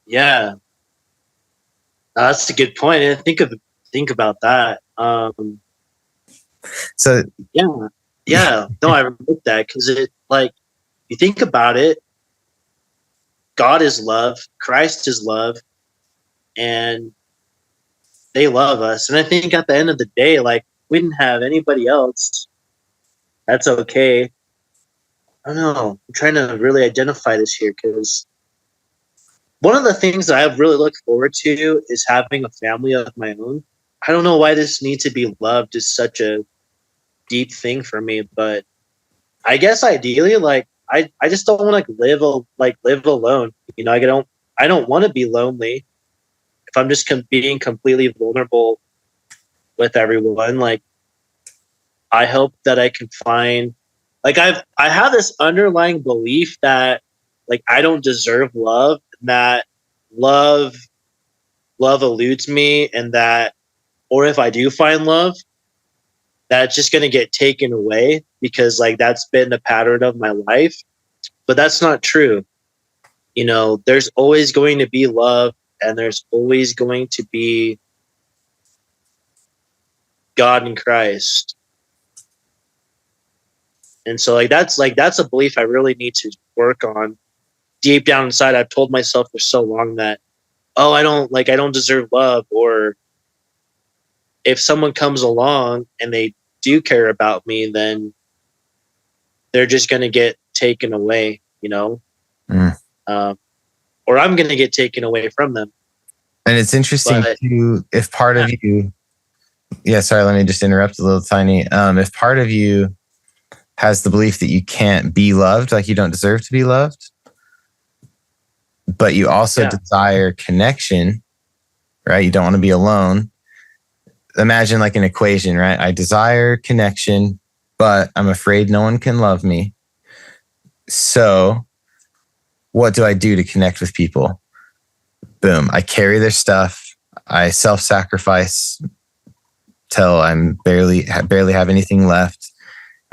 Yeah, that's a good point. I think about that. So yeah. No, I remember that because it like you think about it, God is love, Christ is love, and they love us. And I think at the end of the day, like we didn't have anybody else. That's okay. I don't know. I'm trying to really identify this here because one of the things that I really look forward to is having a family of my own. I don't know why this need to be loved is such a deep thing for me, but I guess ideally, like I just don't want to live alone. I don't want to be lonely. If I'm just being completely vulnerable with everyone, like I hope that I can find, like I have this underlying belief that like I don't deserve love, and that love eludes me, and that, or if I do find love, that's just going to get taken away because like that's been the pattern of my life. But that's not true. There's always going to be love, and there's always going to be God in Christ. And so that's a belief I really need to work on. Deep down inside, I've told myself for so long that, oh, I don't deserve love, or if someone comes along and they do care about me, then they're just going to get taken away, or I'm going to get taken away from them. And it's interesting too, if part of you, sorry, let me just interrupt a little tiny. If part of you has the belief that you can't be loved, like you don't deserve to be loved, but you also desire connection, right? You don't want to be alone. Imagine like an equation, right? I desire connection, but I'm afraid no one can love me. So what do I do to connect with people? Boom. I carry their stuff. I self-sacrifice till I'm barely have anything left.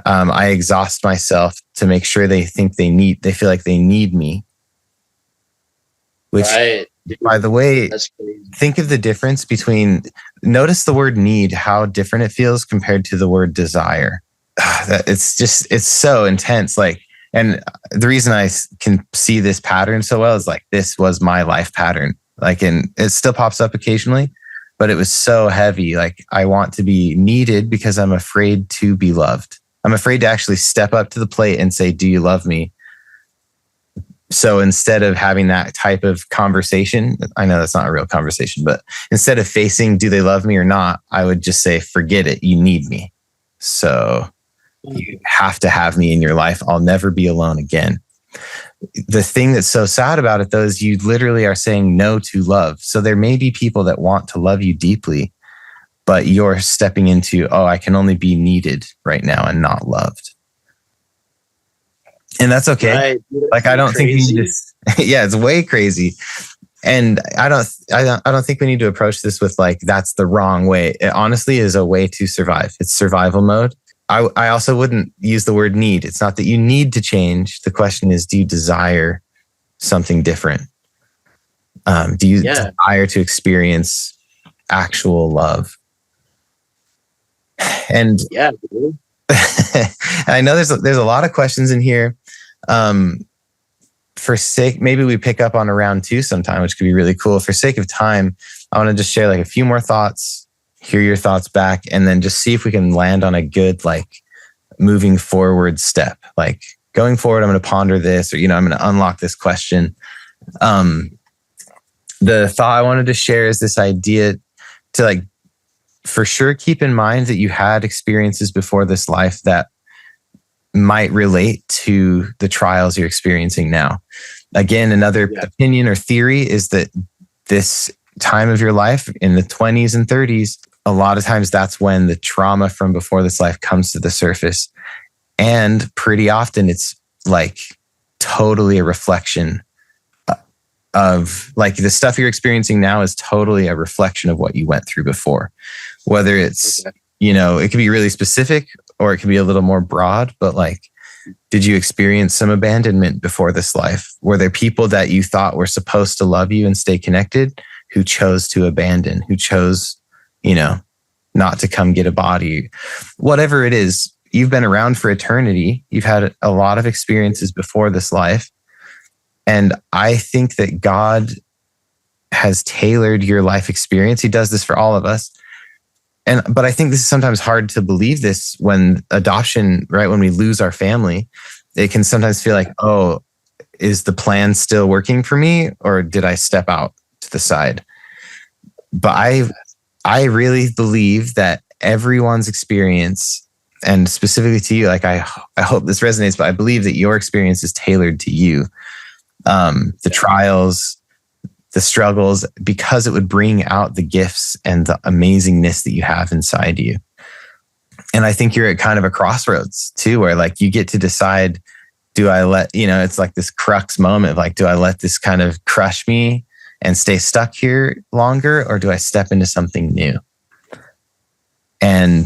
I exhaust myself to make sure they feel like they need me. Which, right. By the way, think of the difference between, notice the word need, how different it feels compared to the word desire. It's so intense. Like, and the reason I can see this pattern so well is like, this was my life pattern. Like, and it still pops up occasionally, but it was so heavy. Like, I want to be needed because I'm afraid to be loved. I'm afraid to actually step up to the plate and say, do you love me? So instead of having that type of conversation, I know that's not a real conversation, but instead of facing, do they love me or not? I would just say, forget it. You need me. So you have to have me in your life. I'll never be alone again. The thing that's so sad about it, though, is you literally are saying no to love. So there may be people that want to love you deeply, but you're stepping into, oh, I can only be needed right now and not loved. And that's okay. Right. Like, I don't think we need to, yeah, it's way crazy. And I don't think we need to approach this with like, that's the wrong way. It honestly is a way to survive. It's survival mode. I also wouldn't use the word need. It's not that you need to change. The question is, do you desire something different? Do you desire to experience actual love? And yeah, I know there's a lot of questions in here. For sake, maybe we pick up on a round 2 sometime, which could be really cool. For sake of time, I want to just share like a few more thoughts, hear your thoughts back, and then just see if we can land on a good like moving forward step. Like going forward, I'm going to ponder this, or I'm going to unlock this question. The thought I wanted to share is this idea to like for sure keep in mind that you had experiences before this life that might relate to the trials you're experiencing now. Again, another opinion or theory is that this time of your life in the 20s and 30s, a lot of times that's when the trauma from before this life comes to the surface. And pretty often it's like totally a reflection of like the stuff you're experiencing now is totally a reflection of what you went through before. Whether it's, it could be really specific or it could be a little more broad, but like, did you experience some abandonment before this life? Were there people that you thought were supposed to love you and stay connected who chose to abandon, who chose, not to come get a body? Whatever it is, you've been around for eternity. You've had a lot of experiences before this life. And I think that God has tailored your life experience. He does this for all of us. But I think this is sometimes hard to believe this when adoption, right? When we lose our family, it can sometimes feel like, oh, is the plan still working for me? Or did I step out to the side? But I really believe that everyone's experience, and specifically to you, like I hope this resonates, but I believe that your experience is tailored to you. The trials, the struggles, because it would bring out the gifts and the amazingness that you have inside you. And I think you're at kind of a crossroads too, where like you get to decide, do I let, it's like this crux moment of like, do I let this kind of crush me and stay stuck here longer, or do I step into something new? And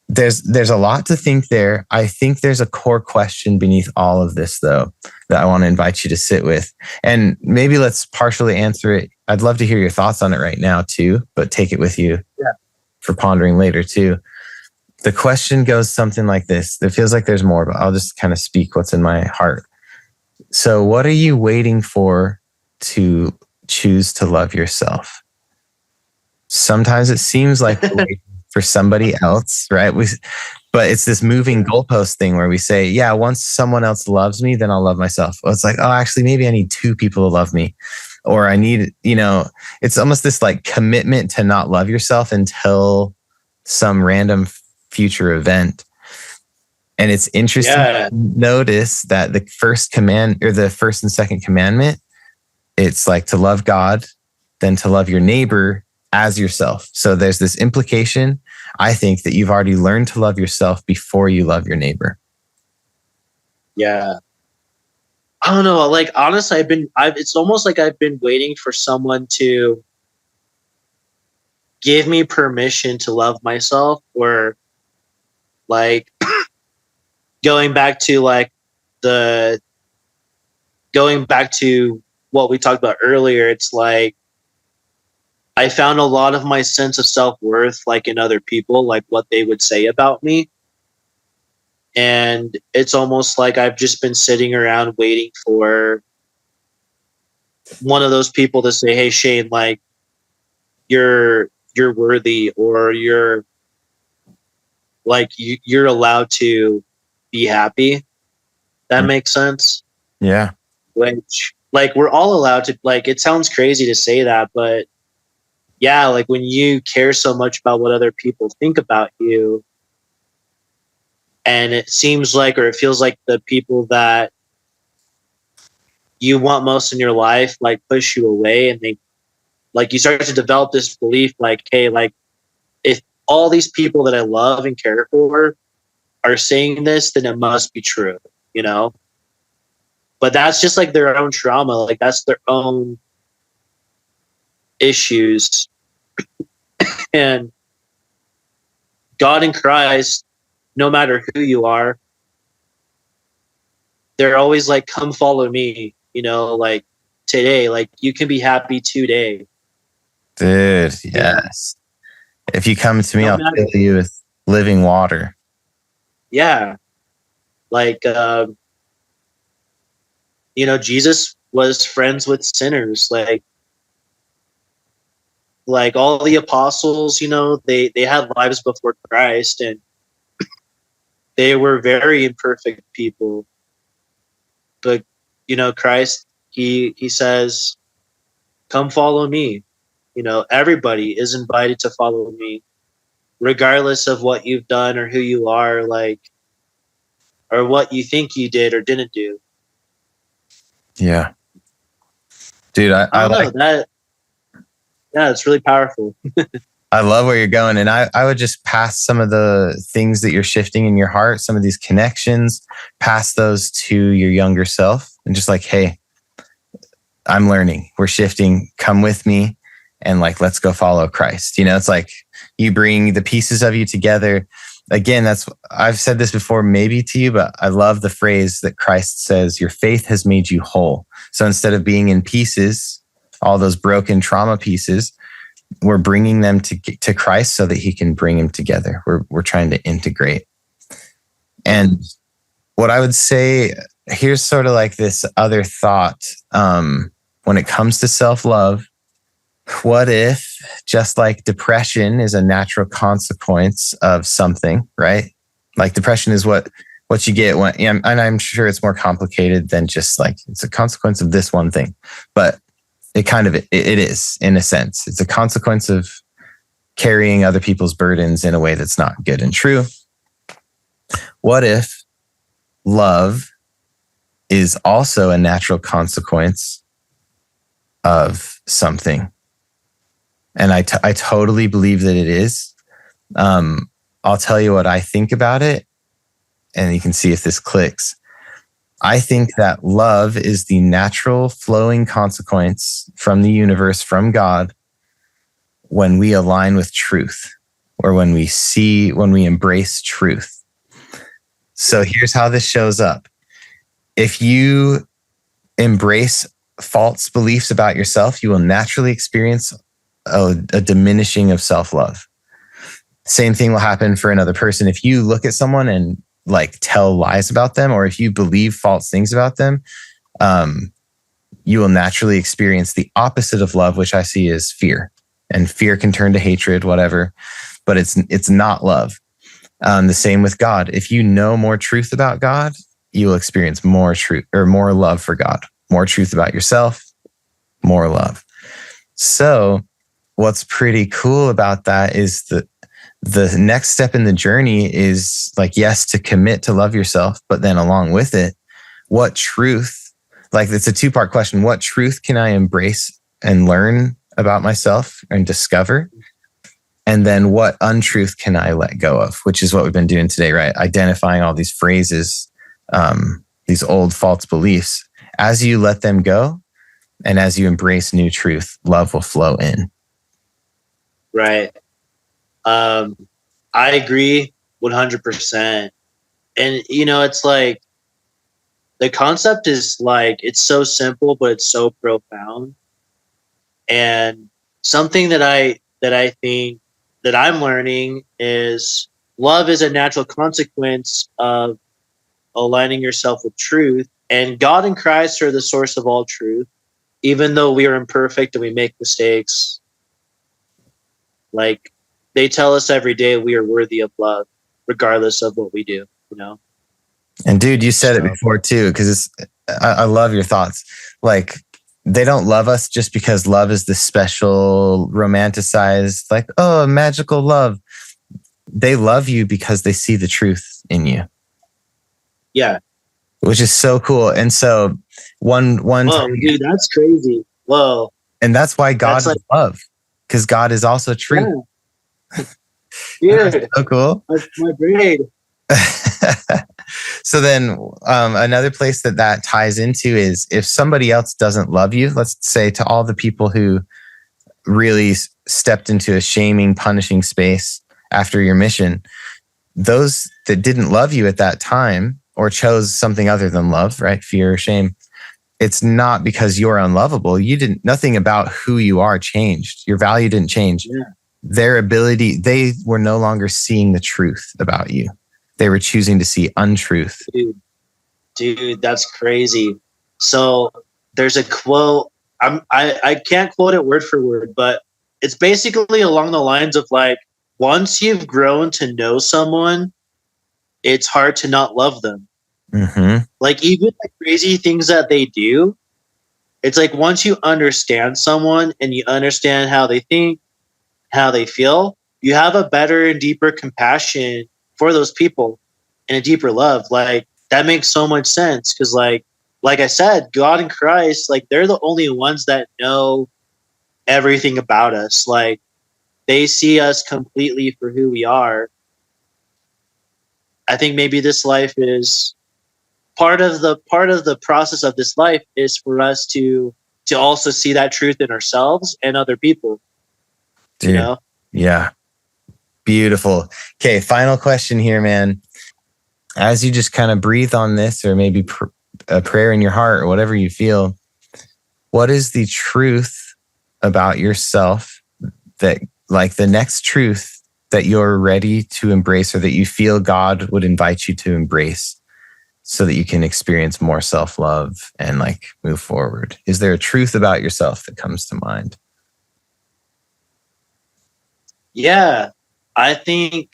there's a lot to think there. I think there's a core question beneath all of this, though, that I want to invite you to sit with. And maybe let's partially answer it. I'd love to hear your thoughts on it right now, too, but take it with you for pondering later, too. The question goes something like this. It feels like there's more, but I'll just kind of speak what's in my heart. So what are you waiting for to choose to love yourself? Sometimes it seems like we're waiting for somebody else, right? But it's this moving goalpost thing where we say, yeah, once someone else loves me, then I'll love myself. Well, it's like, oh, actually, maybe I need 2 people to love me. Or I need, it's almost this like commitment to not love yourself until some random future event. And it's interesting to notice that the first command, or the first and second commandment, it's like to love God, then to love your neighbor as yourself. So there's this implication, I think, that you've already learned to love yourself before you love your neighbor. Yeah. I don't know. Like, honestly, it's almost like I've been waiting for someone to give me permission to love myself, or like going back to what we talked about earlier. It's like, I found a lot of my sense of self-worth, like in other people, like what they would say about me. And it's almost like I've just been sitting around waiting for one of those people to say, hey, Shane, like you're worthy, or you're allowed to be happy. That makes sense. Yeah. Which, like, we're all allowed to, like, it sounds crazy to say that, but yeah, like when you care so much about what other people think about you, and it seems like, or it feels like the people that you want most in your life, like push you away, and they, like, you start to develop this belief, like, hey, like all these people that I love and care for are saying this, then it must be true, you know? But that's just like their own trauma. Like that's their own issues. And God in Christ, no matter who you are, they're always like, come follow me, you know, like today, like you can be happy today. Dude, yes. If you come to me, No I'll matter- fill you with living water. Yeah. Like, you know, Jesus was friends with sinners. Like all the apostles, you know, they had lives before Christ, and they were very imperfect people. But, you know, Christ, he says, come follow me. You know, everybody is invited to follow me, regardless of what you've done or who you are, like, or what you think you did or didn't do. Yeah. Dude, I don't know that. Yeah, it's really powerful. I love where you're going. And I would just pass some of the things that you're shifting in your heart, some of these connections, pass those to your younger self and just like, hey, I'm learning. We're shifting. Come with me. And like, let's go follow Christ. You know, it's like you bring the pieces of you together. Again, I've said this before, maybe to you, but I love the phrase that Christ says, your faith has made you whole. So instead of being in pieces, all those broken trauma pieces, we're bringing them to Christ so that he can bring them together. We're trying to integrate. And what I would say, here's sort of like this other thought. When it comes to self-love, what if, just like depression is a natural consequence of something, right? Like depression is what you get when, and I'm sure it's more complicated than just like, it's a consequence of this one thing, but it is in a sense. It's a consequence of carrying other people's burdens in a way that's not good and true. What if love is also a natural consequence of something? And I totally believe that it is. I'll tell you what I think about it, and you can see if this clicks. I think that love is the natural flowing consequence from the universe, from God, when we align with truth, or when we embrace truth. So here's how this shows up. If you embrace false beliefs about yourself, you will naturally experience a diminishing of self-love. Same thing will happen for another person. If you look at someone and like tell lies about them, or if you believe false things about them, you will naturally experience the opposite of love, which I see as fear. And fear can turn to hatred, whatever, but it's not love. The same with God. If you know more truth about God, you will experience more truth or more love for God, more truth about yourself, more love. So what's pretty cool about that is that the next step in the journey is like, yes, to commit to love yourself, but then along with it, what truth, like it's a two-part question. What truth can I embrace and learn about myself and discover? And then what untruth can I let go of, which is what we've been doing today, right? Identifying all these phrases, these old false beliefs. As you let them go and as you embrace new truth, love will flow in. Right. I agree 100%. And, you know, it's like the concept is like, it's so simple, but it's so profound. And something that I think that I'm learning is love is a natural consequence of aligning yourself with truth. And God and Christ are the source of all truth. Even though we are imperfect and we make mistakes, like they tell us every day we are worthy of love, regardless of what we do, you know? And dude, you said it before too, because I love your thoughts. Like, they don't love us just because love is this special, romanticized, like, oh, magical love. They love you because they see the truth in you. Yeah. Which is so cool. And so one Whoa, dude, that's crazy. Whoa. And that's why God is love, because God is also truth. Yeah. Dude, So cool. my brain. So then another place that ties into is if somebody else doesn't love you, let's say to all the people who really stepped into a shaming, punishing space after your mission, those that didn't love you at that time or chose something other than love, right? Fear or shame. It's not because you're unlovable. Nothing about who you are changed. Your value didn't change. Yeah. Their ability, they were no longer seeing the truth about you. They were choosing to see untruth. Dude, that's crazy. So there's a quote. I can't quote it word for word, but it's basically along the lines of like, once you've grown to know someone, it's hard to not love them. Mm-hmm. Like even the crazy things that they do, it's like once you understand someone and you understand how they think, how they feel, you have a better and deeper compassion for those people and a deeper love. Like that makes so much sense because like I said, God and Christ, like they're the only ones that know everything about us. Like they see us completely for who we are. I think maybe this life is part of the process of this life is for us to also see that truth in ourselves and other people. Dude, you know? Yeah. Beautiful. Okay, final question here, man. As you just kind of breathe on this, or maybe a prayer in your heart, or whatever you feel, what is the truth about yourself that, like, the next truth that you're ready to embrace, or that you feel God would invite you to embrace, so that you can experience more self-love and like move forward? Is there a truth about yourself that comes to mind? Yeah, I think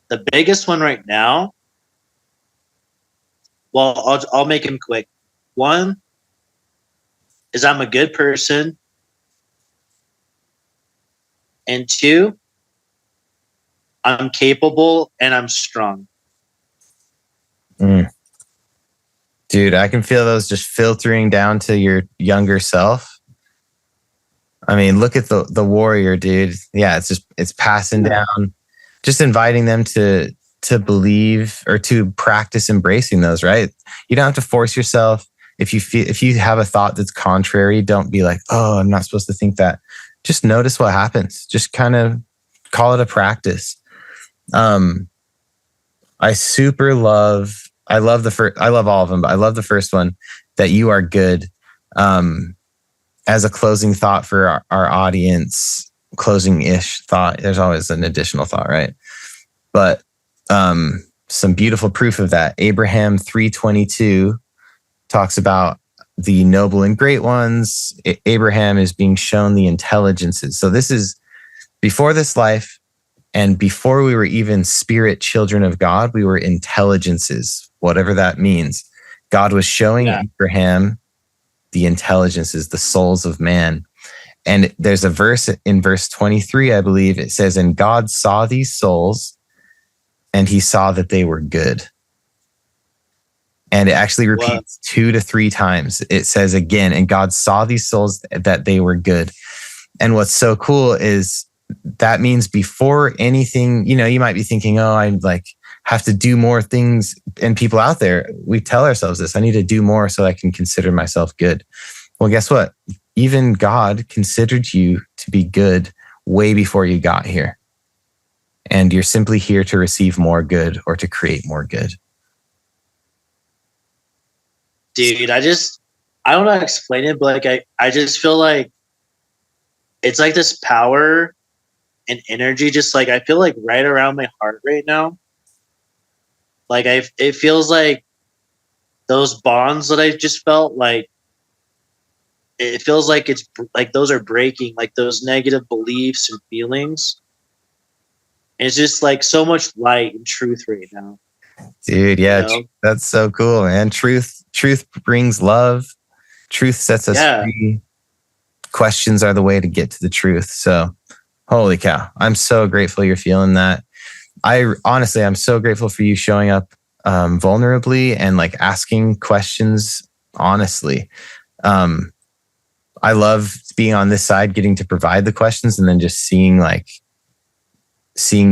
the biggest one right now, well, I'll make him quick. One is I'm a good person. And two, I'm capable and I'm strong. Dude, I can feel those just filtering down to your younger self. I mean, look at the warrior, dude. Yeah, it's passing down, just inviting them to believe or to practice embracing those, right? You don't have to force yourself. If you have a thought that's contrary, don't be like, oh, I'm not supposed to think that. Just notice what happens. Just kind of call it a practice. I love all of them, but I love the first one, that you are good. As a closing thought for our audience, closing-ish thought, there's always an additional thought, right? But some beautiful proof of that. Abraham 3:22 talks about the noble and great ones. Abraham is being shown the intelligences. So this is before this life, and before we were even spirit children of God, we were intelligences, whatever that means. God was showing Abraham the intelligences, the souls of man. And there's a verse in verse 23, I believe, it says, and God saw these souls and he saw that they were good. And it actually repeats 2 to 3 times. It says again, and God saw these souls that they were good. And what's so cool is that means before anything, you might be thinking, oh, I like have to do more things. And people out there, we tell ourselves this, I need to do more so I can consider myself good. Well, guess what? Even God considered you to be good way before you got here. And you're simply here to receive more good or to create more good. Dude, I don't know how to explain it, but like I just feel like it's like this power and energy, just like I feel like right around my heart right now. Like it feels like those bonds that I just felt, like it feels like it's like those are breaking, like those negative beliefs and feelings. And it's just like so much light and truth right now. Dude, yeah, that's so cool, man. Truth brings love. Truth sets us free. Questions are the way to get to the truth. So, holy cow. I'm so grateful you're feeling that. I'm so grateful for you showing up vulnerably and like asking questions honestly. I love being on this side, getting to provide the questions, and then just seeing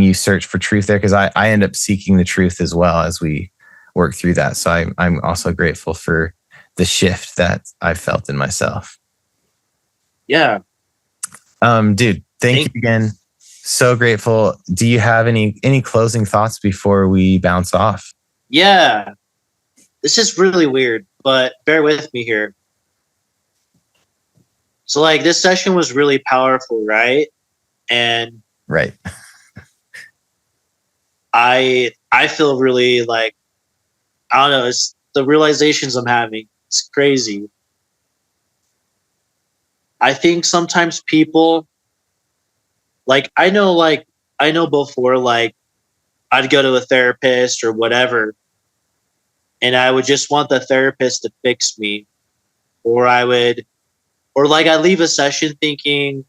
you search for truth there. Cause I end up seeking the truth as well as we work through that. So I'm also grateful for the shift that I've felt in myself. Yeah. Dude, thank you again. So grateful. Do you have any closing thoughts before we bounce off? Yeah. This is really weird, but bear with me here. So like this session was really powerful, right? And right. I feel really like, I don't know, it's the realizations I'm having. It's crazy. I think sometimes people I know before, like I'd go to a therapist or whatever, and I would just want the therapist to fix me. Or I leave a session thinking,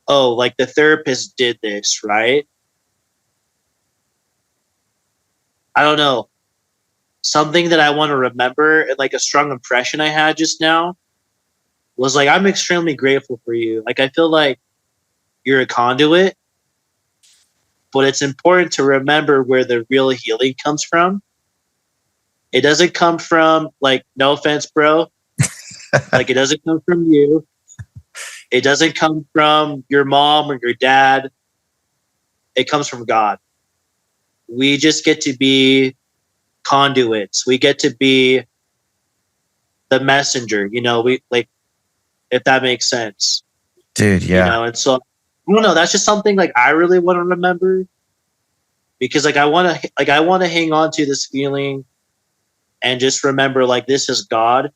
oh, like the therapist did this, right? I don't know. Something that I want to remember and like a strong impression I had just now was like, I'm extremely grateful for you. Like, I feel like you're a conduit, but it's important to remember where the real healing comes from. It doesn't come from, like, no offense, bro. Like, it doesn't come from you. It doesn't come from your mom or your dad. It comes from God. We just get to be conduits. We get to be the messenger, we like, if that makes sense. Dude, yeah. And so I don't know, that's just something like I really want to remember, because I want to hang on to this feeling and just remember like this is God.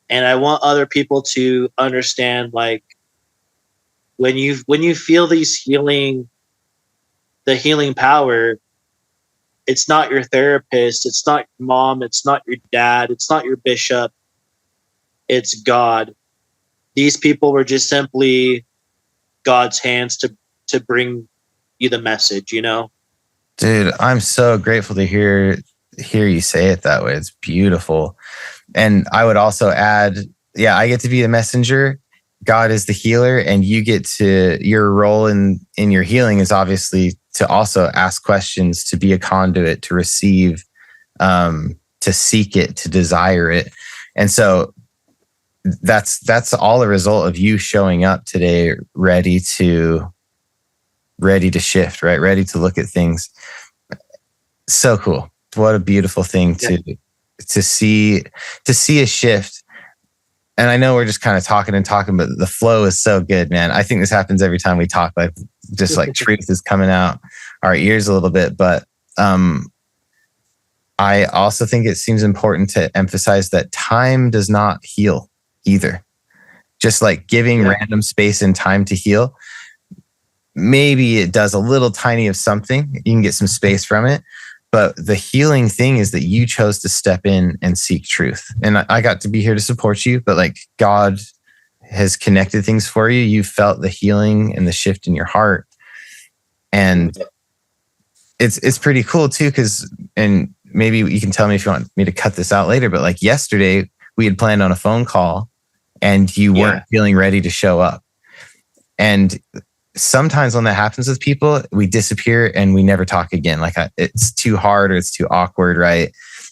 And I want other people to understand, like, when you feel the healing power, it's not your therapist, it's not your mom, it's not your dad, it's not your bishop, it's God. These people were just simply God's hands to bring you the message, Dude, I'm so grateful to hear you say it that way. It's beautiful. And I would also add, I get to be the messenger. God is the healer, and you get to, your role in your healing is obviously to also ask questions, to be a conduit, to receive, to seek it, to desire it. And so that's all a result of you showing up today, ready to shift, right? Ready to look at things. So cool. What a beautiful thing to see a shift. And I know we're just kind of talking, but the flow is so good, man. I think this happens every time we talk, like just like truth is coming out our ears a little bit. But I also think it seems important to emphasize that time does not heal either. Just like giving random space and time to heal, maybe it does a little tiny of something. You can get some space from it. But the healing thing is that you chose to step in and seek truth. And I got to be here to support you, but like God has connected things for you. You felt the healing and the shift in your heart. And it's pretty cool too, and maybe you can tell me if you want me to cut this out later, but like yesterday we had planned on a phone call and you weren't feeling ready to show up. And sometimes when that happens with people, we disappear and we never talk again. Like it's too hard or it's too awkward, right?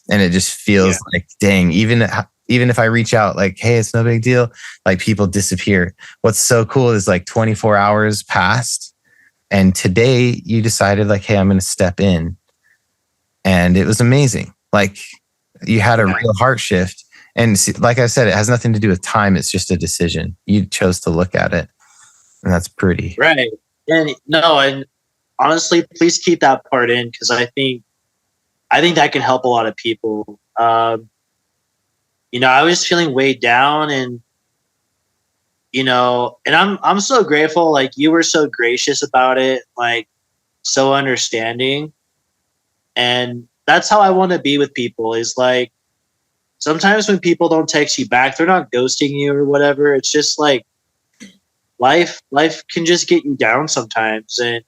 And it just feels like, dang, even if I reach out like, hey, it's no big deal, like people disappear. What's so cool is like 24 hours passed and today you decided like, hey, I'm going to step in. And it was amazing. Like you had a real heart shift. And like I said, it has nothing to do with time. It's just a decision. You chose to look at it. And that's pretty. Right. And honestly, please keep that part in, because I think that can help a lot of people. I was feeling weighed down, and and I'm so grateful. Like you were so gracious about it, like so understanding. And that's how I want to be with people, is like sometimes when people don't text you back, they're not ghosting you or whatever. It's just like, life can just get you down sometimes. And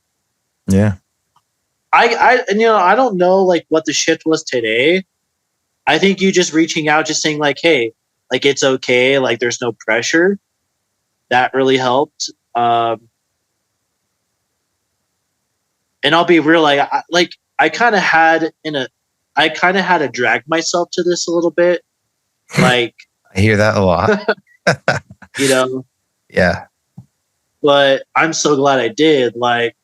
I don't know like what the shift was today. I think you just reaching out, just saying like, hey, like it's okay, like there's no pressure. that really helped. And I'll be real, I kind of had to drag myself to this a little bit. Like, I hear that a lot. you know, Yeah. but I'm so glad I did. Like,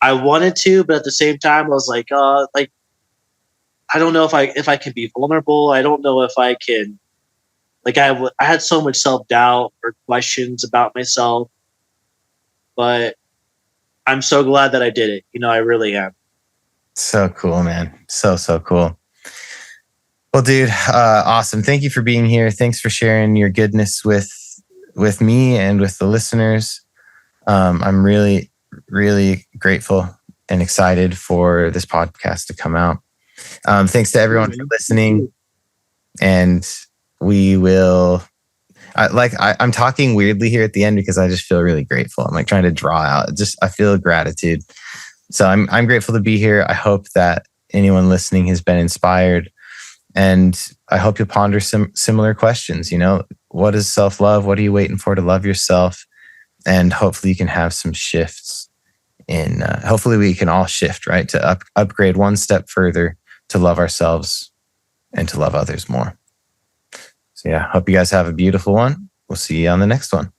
I wanted to, but at the same time, I was like, I don't know if I can be vulnerable. I don't know if I can. Like, I had so much self-doubt or questions about myself, but I'm so glad that I did it. I really am. So cool, man. So cool. Well, dude, awesome. Thank you for being here. Thanks for sharing your goodness with me and with the listeners. I'm really, really grateful and excited for this podcast to come out. Thanks to everyone for listening. And we will, I'm talking weirdly here at the end because I just feel really grateful. I'm like trying to draw out, I feel gratitude. So I'm grateful to be here. I hope that anyone listening has been inspired, and I hope you'll ponder some similar questions. What is self-love? What are you waiting for to love yourself? And hopefully you can have some shifts hopefully we can all shift, right? To upgrade one step further to love ourselves and to love others more. So yeah, hope you guys have a beautiful one. We'll see you on the next one.